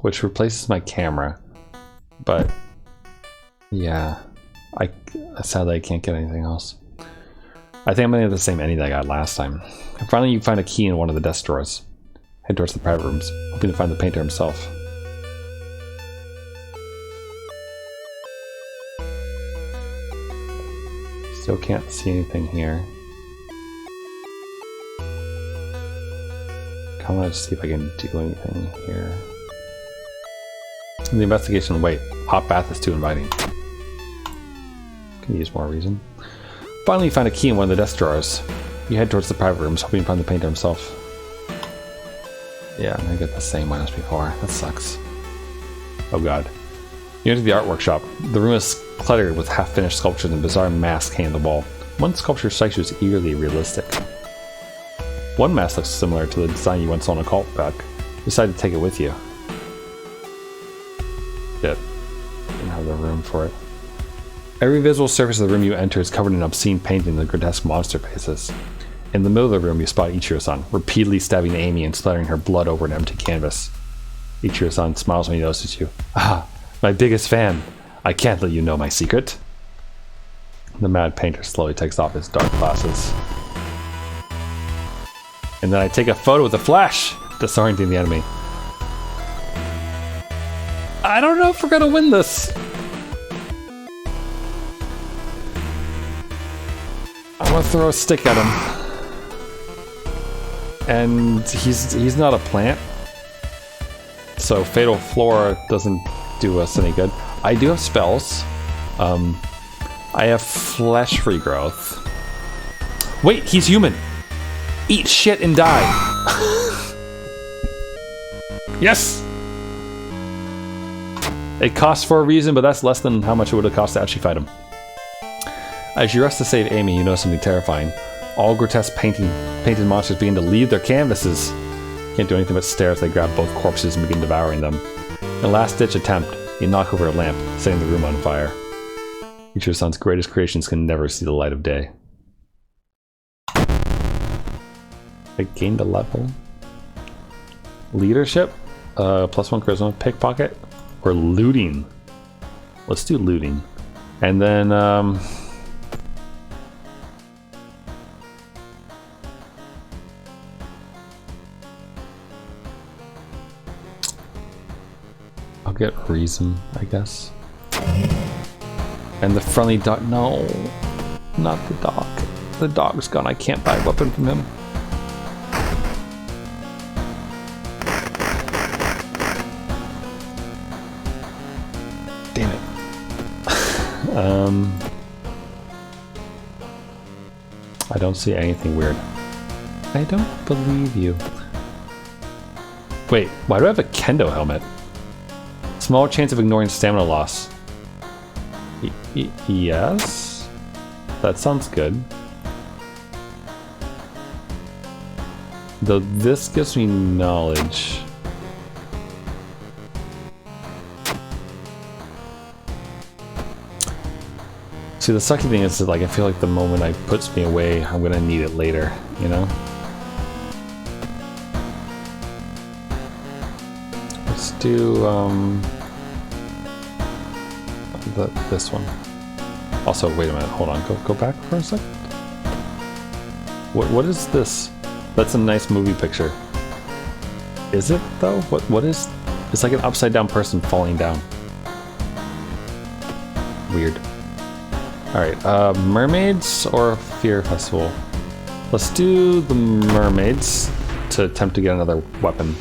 which replaces my camera, but yeah, sadly I can't get anything else. I think I'm gonna get the same ending that I got last time. And finally you find a key in one of the desk drawers. Head towards the private rooms, hoping to find the painter himself. Still can't see anything here. Come on, just see if I can do anything here. In the investigation, wait, hot bath is too inviting. Can use more reason. Finally, you find a key in one of the desk drawers. You head towards the private rooms, hoping to find the painter himself. Yeah, I'm gonna get the same one as before. That sucks. Oh god. You enter the art workshop. The room is cluttered with half-finished sculptures and bizarre masks hanging on the wall. One sculpture strikes you as eerily realistic. One mask looks similar to the design you once saw in a cult book. You decide to take it with you. Shit. Didn't have the room for it. Every visible surface of the room you enter is covered in obscene paintings and grotesque monster faces. In the middle of the room, you spot Ichiro-san, repeatedly stabbing Amy and splattering her blood over an empty canvas. Ichiro-san smiles when he notices you. Ah, my biggest fan. I can't let you know my secret. The mad painter slowly takes off his dark glasses. And then I take a photo with a flash, disorienting the enemy. I don't know if we're gonna win this. I'm gonna throw a stick at him. And he's not a plant. So Fatal Flora doesn't do us any good. I do have spells. I have flesh regrowth. Wait, he's human. Eat shit and die. Yes! It costs for a reason, but that's less than how much it would have cost to actually fight him. As you rush to save Amy, you notice something terrifying. All grotesque painted monsters begin to leave their canvases. Can't do anything but stare as they grab both corpses and begin devouring them. In a last-ditch attempt, you knock over a lamp, setting the room on fire. Ichiro-san's greatest creations can never see the light of day. I gained a level. Leadership, +1 charisma, pickpocket. Or looting. Let's do looting. And then I'll get reason, I guess. And the friendly dog. No, not the dog. The dog's gone. I can't buy a weapon from him. Damn it. I don't see anything weird. I don't believe you. Wait, why do I have a kendo helmet? Small chance of ignoring stamina loss. Yes? That sounds good. Though this gives me knowledge. See, the sucky thing is that, like, I feel like the moment it puts me away, I'm gonna need it later, you know? Let's do, this one. Also, wait a minute, hold on, go back for a second. What is this? That's a nice movie picture. Is it, though? What is... It's like an upside-down person falling down. Weird. Alright, mermaids or fear festival? Let's do the mermaids to attempt to get another weapon.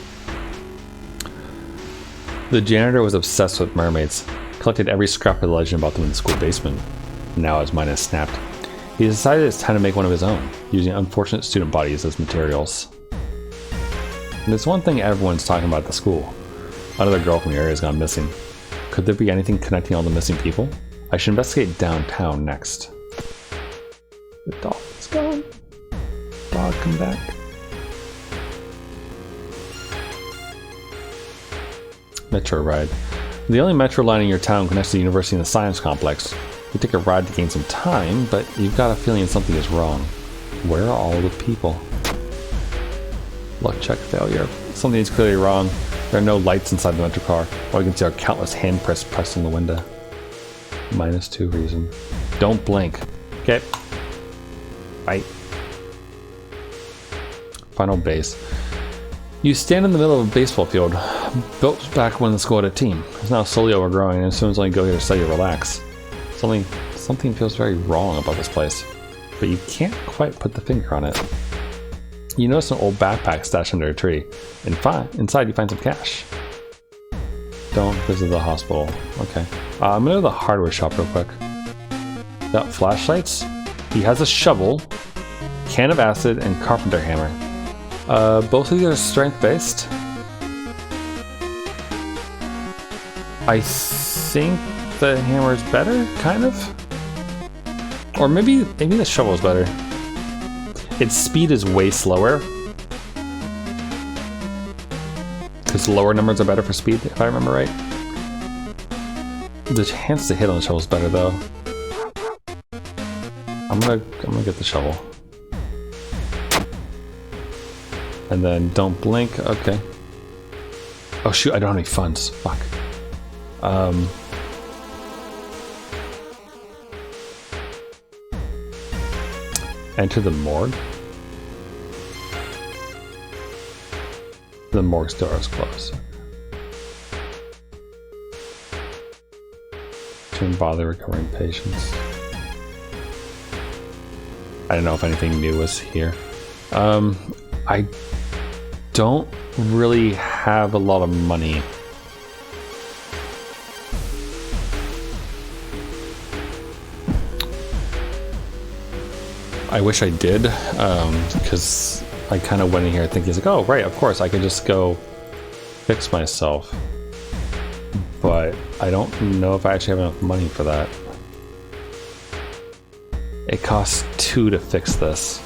The janitor was obsessed with mermaids, collected every scrap of the legend about them in the school basement. Now his mind has snapped. He decided it's time to make one of his own, using unfortunate student bodies as materials. And there's one thing everyone's talking about at the school. Another girl from the area has gone missing. Could there be anything connecting all the missing people? I should investigate downtown next. The dog is gone. Dog, come back. Metro ride. The only metro line in your town connects to the university and the science complex. You take a ride to gain some time, but you've got a feeling something is wrong. Where are all the people? Luck check failure. Something is clearly wrong. There are no lights inside the metro car. All you can see are countless handprints pressed on the window. -2 reason. Don't blink. Okay. Bye. Final base. You stand in the middle of a baseball field, built back when the school had a team. It's now slowly overgrowing, and as soon as I go here to study or relax. Something feels very wrong about this place, but you can't quite put the finger on it. You notice an old backpack stashed under a tree, and inside you find some cash. Don't visit the hospital. Okay. I'm gonna go to the hardware shop real quick. Got flashlights. He has a shovel, can of acid, and carpenter hammer. Both of these are strength-based. I think the hammer is better, kind of? Or maybe the shovel is better. Its speed is way slower. Because lower numbers are better for speed, if I remember right. The chance to hit on the shovel is better, though. I'm gonna get the shovel. And then don't blink. Okay. Oh shoot! I don't have any funds. Fuck. Enter the morgue. The morgue door is closed. Shouldn't bother recovering patients. I don't know if anything new was here. I don't really have a lot of money. I wish I did, because I kind of went in here thinking, like, oh, right, of course, I could just go fix myself. But I don't know if I actually have enough money for that. It costs 2 to fix this.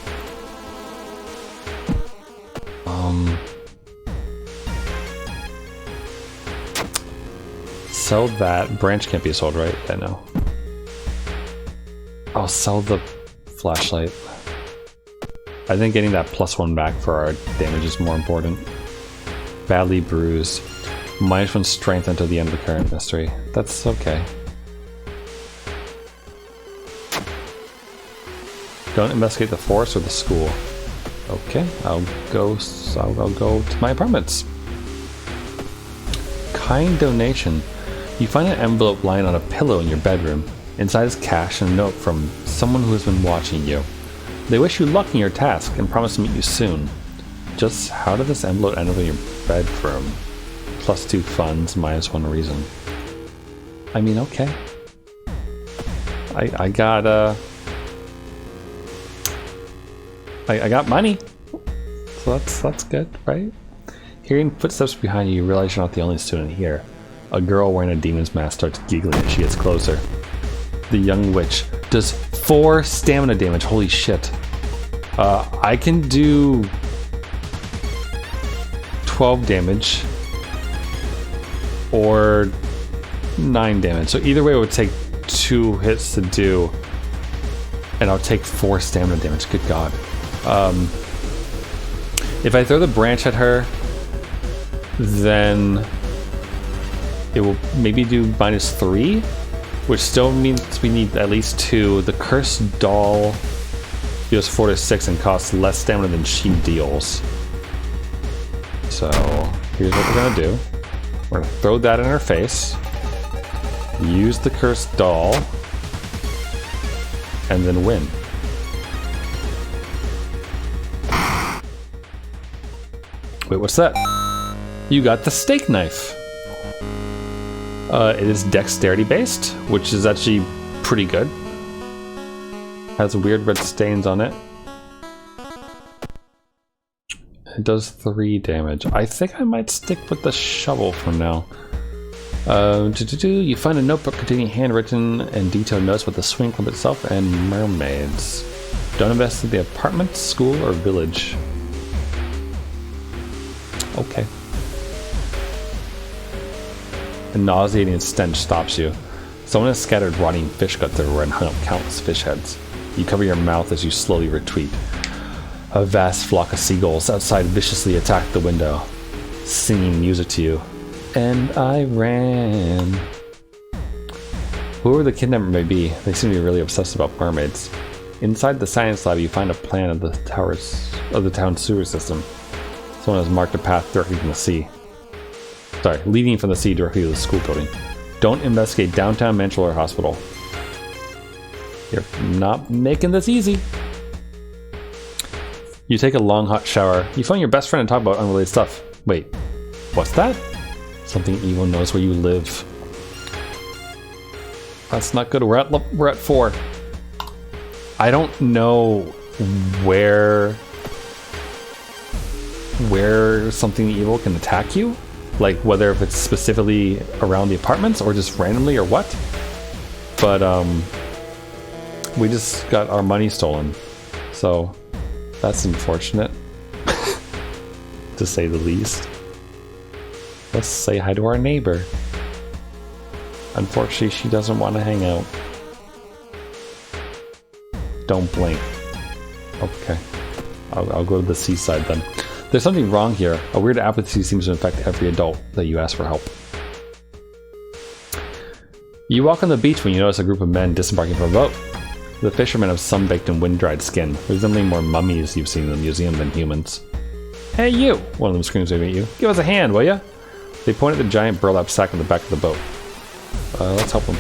Sell that. Branch can't be sold, right? Yeah, no. I'll sell the flashlight. I think getting that +1 back for our damage is more important. Badly bruised. -1 strength until the end of the current mystery. That's okay. Don't investigate the forest or the school. Okay, I'll go to my apartments. Kind donation. You find an envelope lying on a pillow in your bedroom. Inside is cash and a note from someone who has been watching you. They wish you luck in your task and promise to meet you soon. Just how did this envelope end up in your bedroom? +2 funds, -1 reason. I mean, okay. I got I got money, so that's good, right? Hearing footsteps behind you, you realize you're not the only student here. A girl wearing a demon's mask starts giggling as she gets closer. The young witch does 4 stamina damage. Holy shit! I can do 12 damage or 9 damage. So either way, it would take 2 hits to do, and I'll take 4 stamina damage. Good God. If I throw the branch at her, then it will maybe do -3, which still means we need at least 2. The cursed doll deals 4 to 6 and costs less stamina than she deals. So here's what we're gonna do. We're gonna throw that in her face, use the cursed doll, and then win. Wait, what's that? You got the steak knife. It is dexterity based, which is actually pretty good. Has weird red stains on it. It does 3 damage. I think I might stick with the shovel for now. You find a notebook containing handwritten and detailed notes about the swing club itself and mermaids. Don't investigate the apartment, school, or village. Okay. A nauseating stench stops you. Someone has scattered rotting fish guts everywhere and hung up countless fish heads. You cover your mouth as you slowly retreat. A vast flock of seagulls outside viciously attack the window, singing music to you. And I ran. Whoever the kidnapper may be, they seem to be really obsessed about mermaids. Inside the science lab, you find a plan of the town's sewer system. Someone has marked a path directly from the sea. Sorry, leading from the sea directly to the school building. Don't investigate downtown Manchester Hospital. You're not making this easy. You take a long hot shower. You phone your best friend and talk about unrelated stuff. Wait, what's that? Something evil knows where you live. That's not good. We're at 4. I don't know where something evil can attack you, like whether if it's specifically around the apartments or just randomly or what. But we just got our money stolen, so that's unfortunate, to say the least. Let's say hi to our neighbor. Unfortunately, she doesn't want to hang out. Don't blink. Okay, I'll go to the seaside then. There's something wrong here. A weird apathy seems to infect every adult that you ask for help. You walk on the beach when you notice a group of men disembarking from a boat. The fishermen have sun-baked and wind-dried skin, resembling more mummies you've seen in the museum than humans. Hey you! One of them screams at you. Give us a hand, will ya? They point at the giant burlap sack in the back of the boat. Let's help them.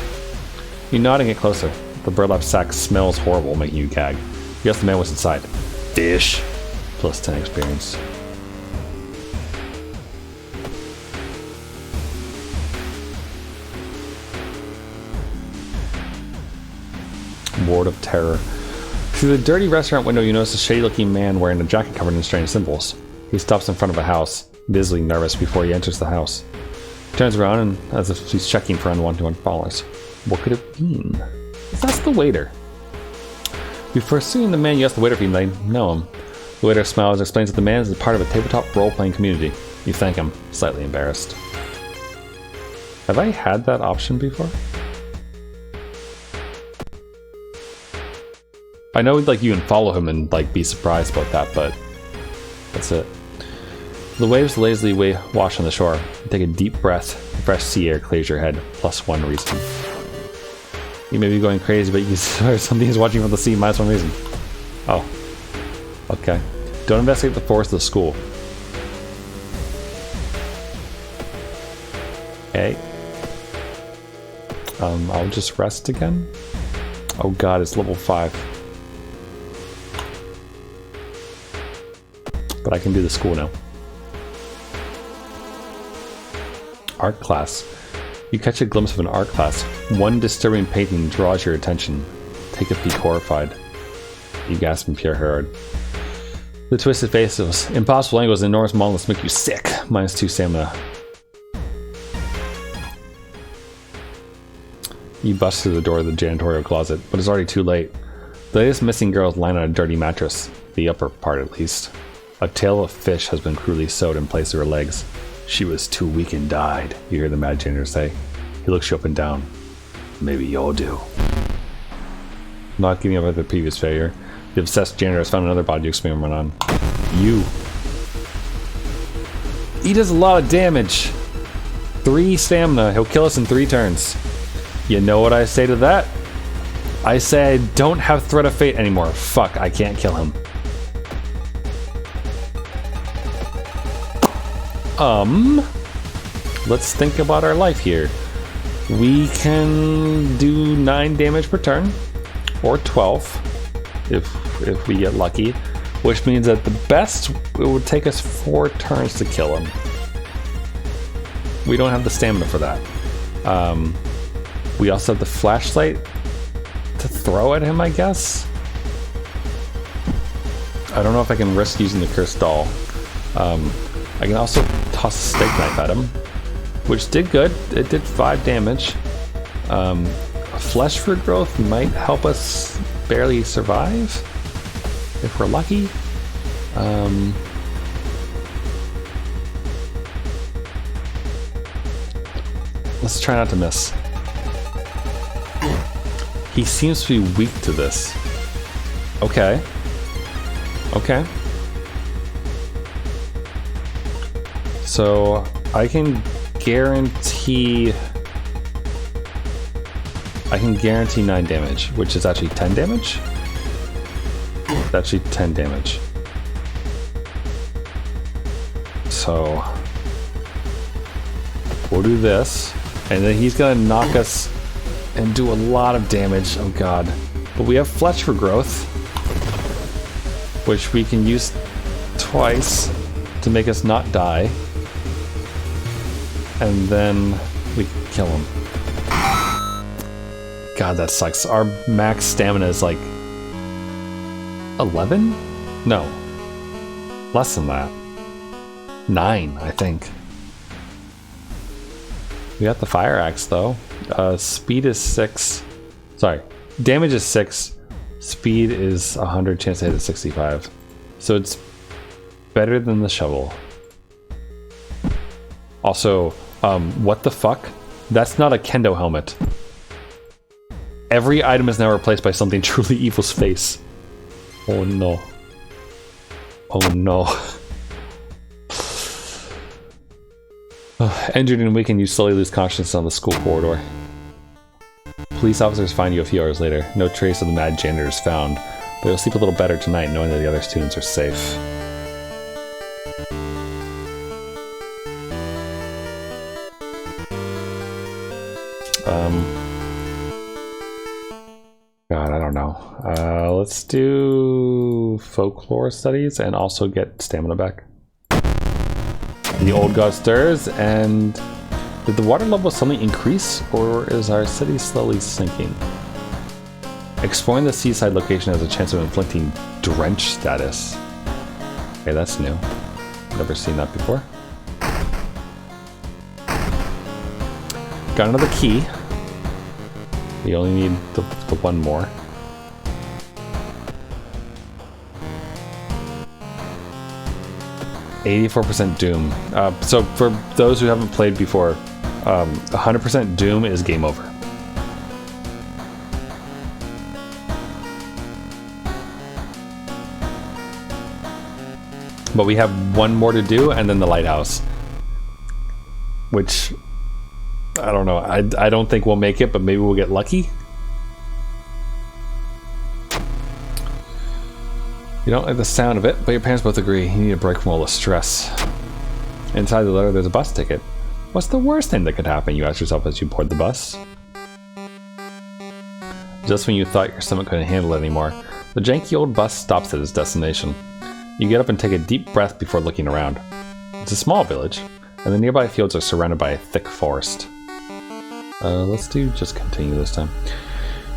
You nod and get closer. The burlap sack smells horrible, making you gag. You guess the man was inside. Fish! Plus 10 experience. Ward of Terror. Through the dirty restaurant window, you notice a shady-looking man wearing a jacket covered in strange symbols. He stops in front of a house, visibly nervous before he enters the house. He turns around and as if he's checking for unwanted followers. What could it mean? That's the waiter. Before seeing the man, you ask the waiter if you know him. The waiter smiles and explains that the man is a part of a tabletop role-playing community. You thank him, slightly embarrassed. Have I had that option before? I know like you can follow him and like be surprised about that, but that's it. The waves lazily wash on the shore. You take a deep breath. Fresh sea air clears your head. +1 reason. You may be going crazy, but you consider something is watching from the sea. -1 reason. Oh. Okay. Don't investigate the forest of the school. Okay. I'll just rest again. Oh god, it's level 5. But I can do the school now. Art class. You catch a glimpse of an art class. One disturbing painting draws your attention. Take a peek horrified. You gasp in pure horror. The twisted faces, impossible angles, and enormous monoliths make you sick. -2 stamina. You bust through the door of the janitorial closet, but it's already too late. The latest missing girl is lying on a dirty mattress, the upper part at least. A tail of fish has been cruelly sewed in place of her legs. She was too weak and died, you hear the mad janitor say. He looks you up and down. Maybe you'll do. Not giving up after the previous failure, the obsessed janitor has found another body to experiment on. You. He does a lot of damage. 3 stamina. He'll kill us in 3 turns. You know what I say to that? I say I don't have threat of fate anymore. Fuck, I can't kill him. Let's think about our life here. We can do 9 damage per turn, or 12, if we get lucky, which means at the best, it would take us 4 turns to kill him. We don't have the stamina for that. We also have the flashlight to throw at him, I guess. I don't know if I can risk using the cursed doll. I can also toss a steak knife at him, which did good. It did 5 damage. Flesh for growth might help us barely survive if we're lucky. Let's try not to miss. He seems to be weak to this. Okay. Okay. So I can guarantee 9 damage, which is actually 10 damage. It's actually 10 damage. So we'll do this, and then he's gonna knock us and do a lot of damage. Oh god. But we have flesh for growth, which we can use twice to make us not die. And then we can kill him. God, that sucks. Our max stamina is like 11? No. Less than that. 9, I think. We got the fire axe though. Speed is 6. Sorry. Damage is 6. Speed is 100. Chance to hit is 65. So it's better than the shovel. Also, what the fuck? That's not a kendo helmet. Every item is now replaced by something truly evil's face. Oh no. Oh no. Injured and weakened, you slowly lose consciousness on the school corridor. Police officers find you a few hours later. No trace of the mad janitor is found, but you'll sleep a little better tonight knowing that the other students are safe. God, I don't know. Let's do folklore studies and also get stamina back. The old god stirs, and did the water level suddenly increase, or is our city slowly sinking? Exploring the seaside location has a chance of inflicting drench status. Okay, that's new. Never seen that before. Got another key. We only need the one more. %84 Doom. So for those who haven't played before, 100% Doom is game over. But we have one more to do, and then the lighthouse. Which, I don't know. I don't think we'll make it, but maybe we'll get lucky. You don't like the sound of it, but your parents both agree. You need a break from all the stress. Inside the letter, there's a bus ticket. What's the worst thing that could happen, you ask yourself as you board the bus? Just when you thought your stomach couldn't handle it anymore, the janky old bus stops at its destination. You get up and take a deep breath before looking around. It's a small village, and the nearby fields are surrounded by a thick forest. Let's just continue this time.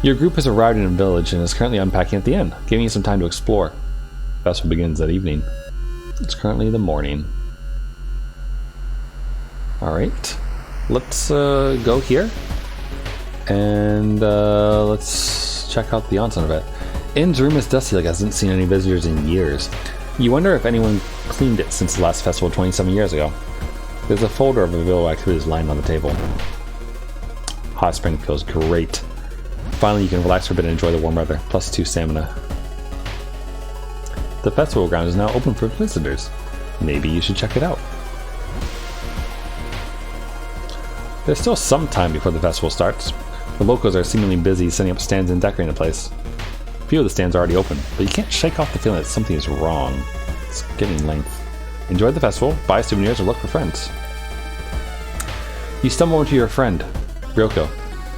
Your group has arrived in a village and is currently unpacking at the inn, giving you some time to explore. The festival begins that evening. It's currently the morning. Alright, let's go here. And let's check out the onsen a bit. Inn's room is dusty like it hasn't seen any visitors in years. You wonder if anyone cleaned it since the last festival 27 years ago. There's a folder of available activities lying on the table. Hot spring feels great. Finally, you can relax for a bit and enjoy the warm weather, plus 2 stamina. The festival ground is now open for visitors. Maybe you should check it out. There's still some time before the festival starts. The locals are seemingly busy setting up stands and decorating the place. A few of the stands are already open, but you can't shake off the feeling that something is wrong. It's getting length. Enjoy the festival, buy souvenirs, or look for friends. You stumble into your friend, Ryoko.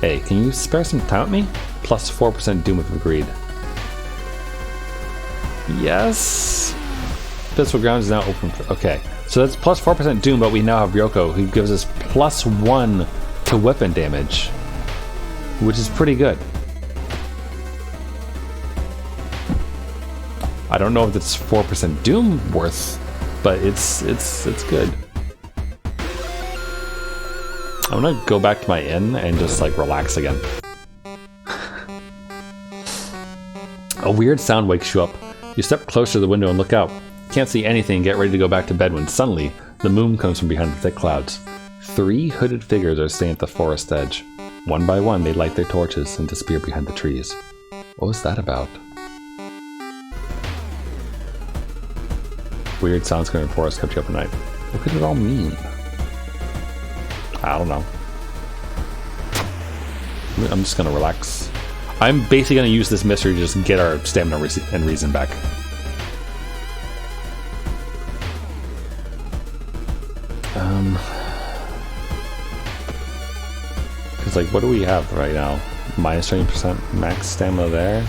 Hey, can you spare some time with me? Plus 4% Doom if agreed. Yes. Festival ground is now open for, okay. So that's plus 4% Doom, but we now have Ryoko, who gives us plus 1 to weapon damage, which is pretty good. I don't know if it's 4% Doom worth, but it's good. I'm gonna go back to my inn and just like relax again. A weird sound wakes you up. You step closer to the window and look out. Can't see anything and get ready to go back to bed when suddenly the moon comes from behind the thick clouds. 3 hooded figures are staying at the forest edge. One by one, they light their torches and disappear behind the trees. What was that about? Weird sounds coming from the forest kept you up at night. What could it all mean? I don't know. I'm just gonna relax. I'm basically gonna use this mystery to just get our stamina and reason back. Cause like, what do we have right now? Minus 20% max stamina there.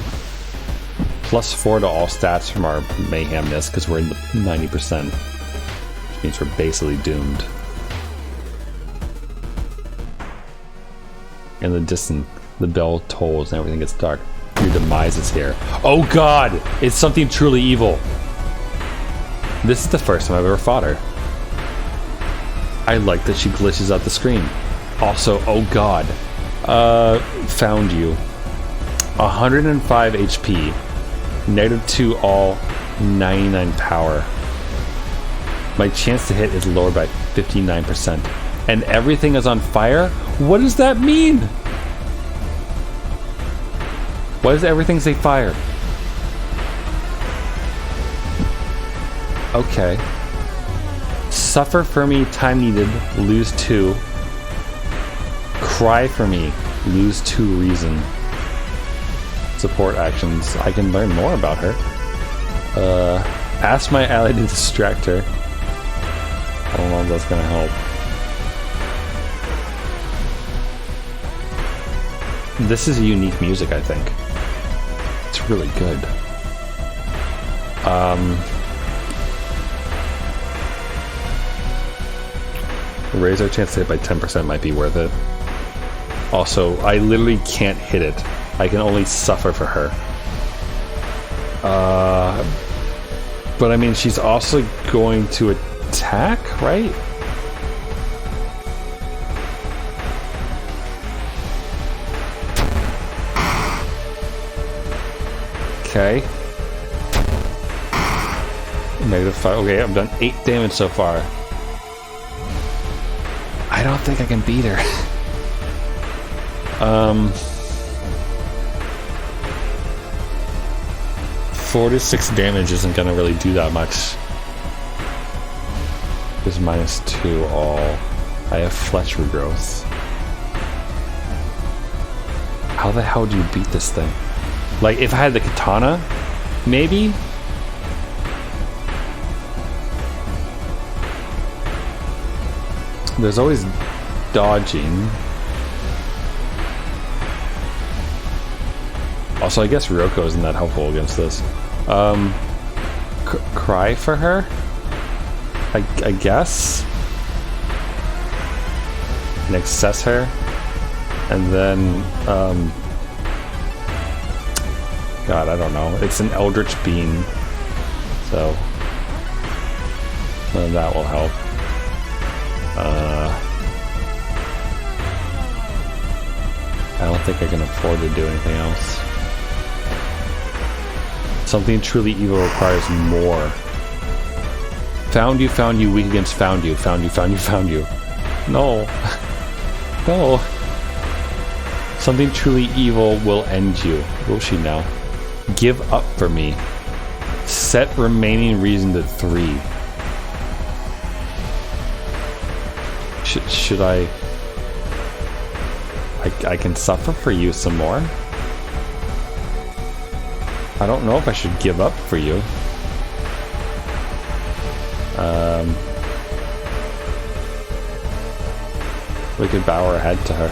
Plus 4 to all stats from our mayhemness because we're in the 90%. Which means we're basically doomed. In the distance, the bell tolls and everything gets dark. Your demise is here. Oh god! It's something truly evil. This is the first time I've ever fought her. I like that she glitches out the screen. Also, oh god. Found you. 105 HP. -2 all, 99 power. My chance to hit is lowered by 59%. And everything is on fire? What does that mean? Why does everything say fire? Okay. Suffer for me, time needed, lose 2. Cry for me, lose 2 reason. Support actions. I can learn more about her. Ask my ally to distract her. I don't know if that's gonna help. This is unique music, I think. It's really good. Raise our chance to hit by 10% might be worth it. Also, I literally can't hit it. I can only suffer for her. But I mean, she's also going to attack, right? Okay. -5. Okay, I've done 8 damage so far. I don't think I can beat her. 4 to 6 damage isn't gonna really do that much. is -2 all. I have flesh regrowth. How the hell do you beat this thing? Like, if I had the katana, maybe? There's always dodging. Also, I guess Ryoko isn't that helpful against this. Cry for her? I guess? And access her? And then, God, I don't know. It's an Eldritch Beam. So, that will help. I don't think I can afford to do anything else. Something truly evil requires more. Found you, weak against found you. No. No. Something truly evil will end you. Will she now? Give up for me. Set remaining reason to 3. Should I can suffer for you some more? I don't know if I should give up for you. We could bow our head to her.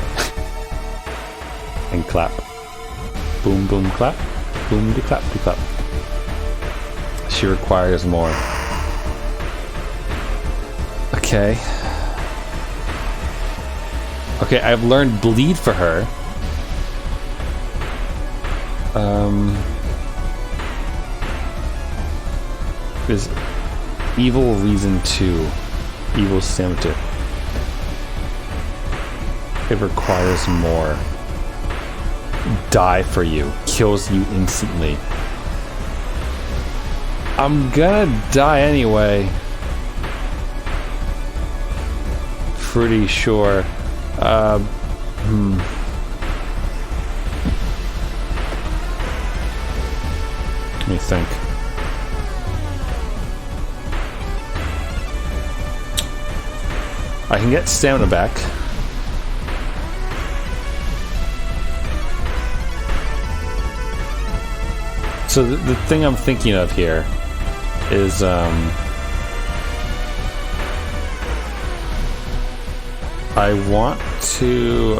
And clap. Boom, boom, clap. Boom, de clap, de clap. She requires more. Okay. Okay, I've learned bleed for her. Is evil reason 2. Evil stamina. It requires more. Die for you. Kills you instantly. I'm gonna die anyway. Pretty sure. Let me think. I can get stamina back. So the thing I'm thinking of here is I want to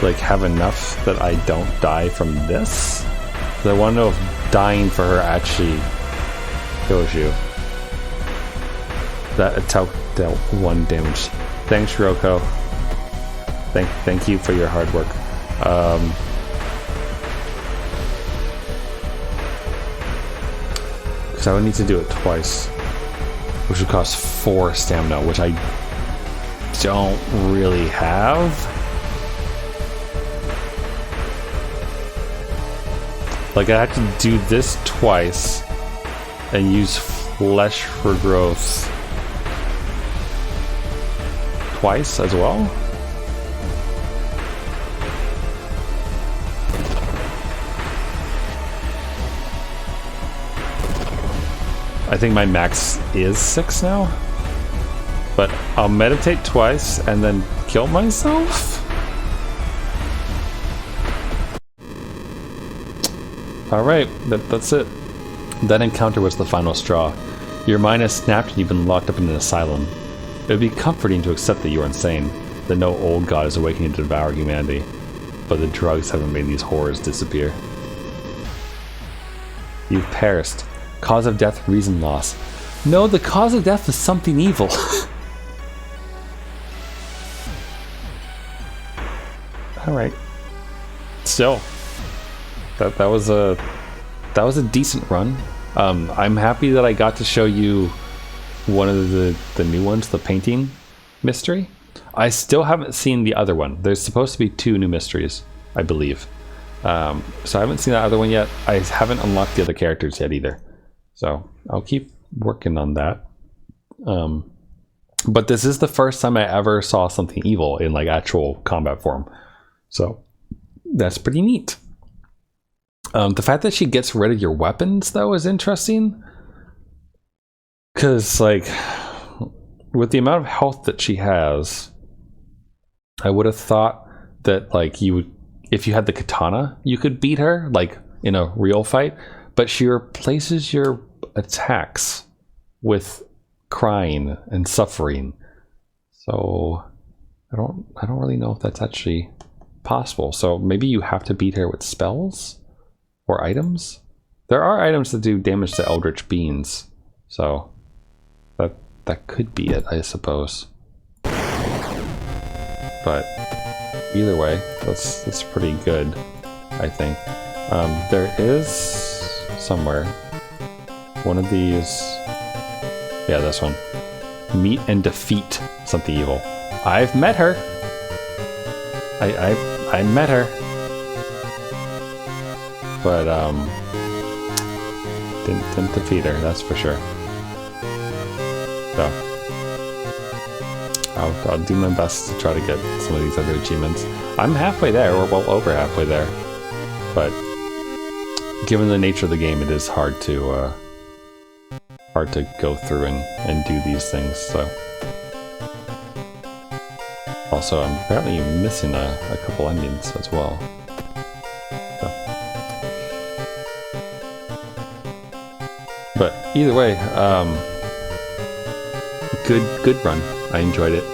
like have enough that I don't die from this. I want to know if dying for her actually kills you. That's how dealt 1 damage. Thanks, Ryoko. Thank you for your hard work. Because I would need to do it twice, which would cost 4 stamina, which I don't really have. Like, I have to do this twice and use flesh for growth twice as well. I think my max is 6 now, but I'll meditate twice and then kill myself. All right, that's it. That encounter was the final straw. Your mind has snapped and you've been locked up in an asylum. It would be comforting to accept that you are insane, that no old god is awakening to devour humanity, but the drugs haven't made these horrors disappear. You've perished. Cause of death, reason loss. No, the cause of death is something evil. Alright. Still. That was a decent run. I'm happy that I got to show you one of the new ones, the painting mystery. I still haven't seen the other one. There's supposed to be 2 new mysteries, I believe. So I haven't seen that other one yet. I haven't unlocked the other characters yet either. So I'll keep working on that. But this is the first time I ever saw something evil in like actual combat form. So that's pretty neat. The fact that she gets rid of your weapons though is interesting. Cause like with the amount of health that she has, I would have thought that like you would, if you had the katana, you could beat her like in a real fight, but she replaces your attacks with crying and suffering. So I don't really know if that's actually possible. So maybe you have to beat her with spells or items. There are items that do damage to eldritch beings, so that could be it, I suppose. But either way, that's pretty good, I think. There is somewhere one of these. Yeah, this one. Meet and defeat something evil. I've met her. I met her. But didn't defeat her, that's for sure. So I'll do my best to try to get some of these other achievements. I'm halfway there, or well over halfway there. But given the nature of the game, it is hard to go through and do these things. So also, I'm apparently missing a couple endings as well. So. But either way, good run. I enjoyed it.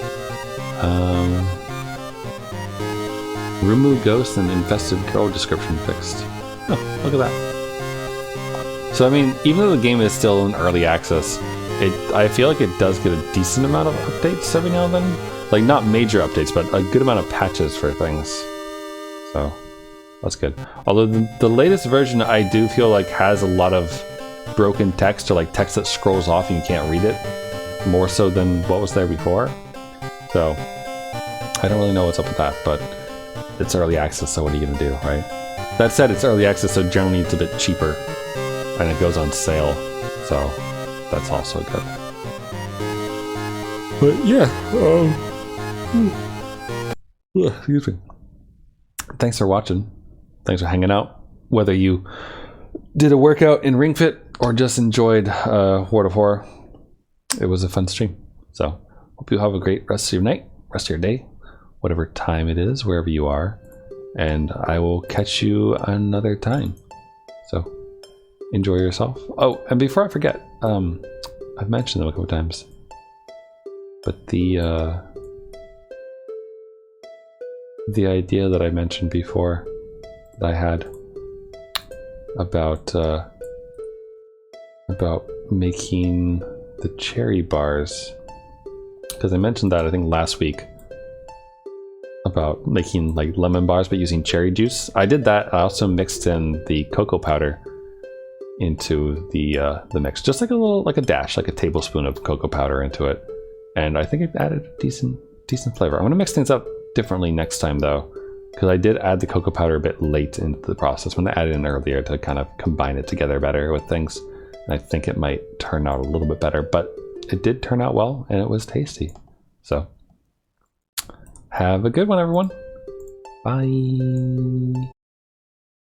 Remove ghost and infested girl description fixed. Oh, look at that. So I mean, even though the game is still in early access, I feel like it does get a decent amount of updates every now and then. Like, not major updates, but a good amount of patches for things. So, that's good. Although the latest version, I do feel like has a lot of broken text, or like text that scrolls off and you can't read it, more so than what was there before. So, I don't really know what's up with that, but it's early access, so what are you gonna do, right? That said, it's early access, so generally it's a bit cheaper, and it goes on sale, so that's also good. But yeah, excuse me. Thanks for watching. Thanks for hanging out. Whether you did a workout in Ring Fit or just enjoyed World of Horror, it was a fun stream. So hope you have a great rest of your night, rest of your day, whatever time it is, wherever you are. And I will catch you another time. So enjoy yourself. Oh, and before I forget, I've mentioned them a couple times, but the idea that I mentioned before that I had about making the cherry bars, because I mentioned that I think last week about making like lemon bars but using cherry juice. I did that. I also mixed in the cocoa powder into the mix, just like a dash, like a tablespoon of cocoa powder into it, and I think it added a decent flavor. I'm gonna mix things up differently next time though, because I did add the cocoa powder a bit late into the process when I added it in earlier to kind of combine it together better with things, and I think it might turn out a little bit better, but it did turn out well and it was tasty. So have a good one, everyone. Bye.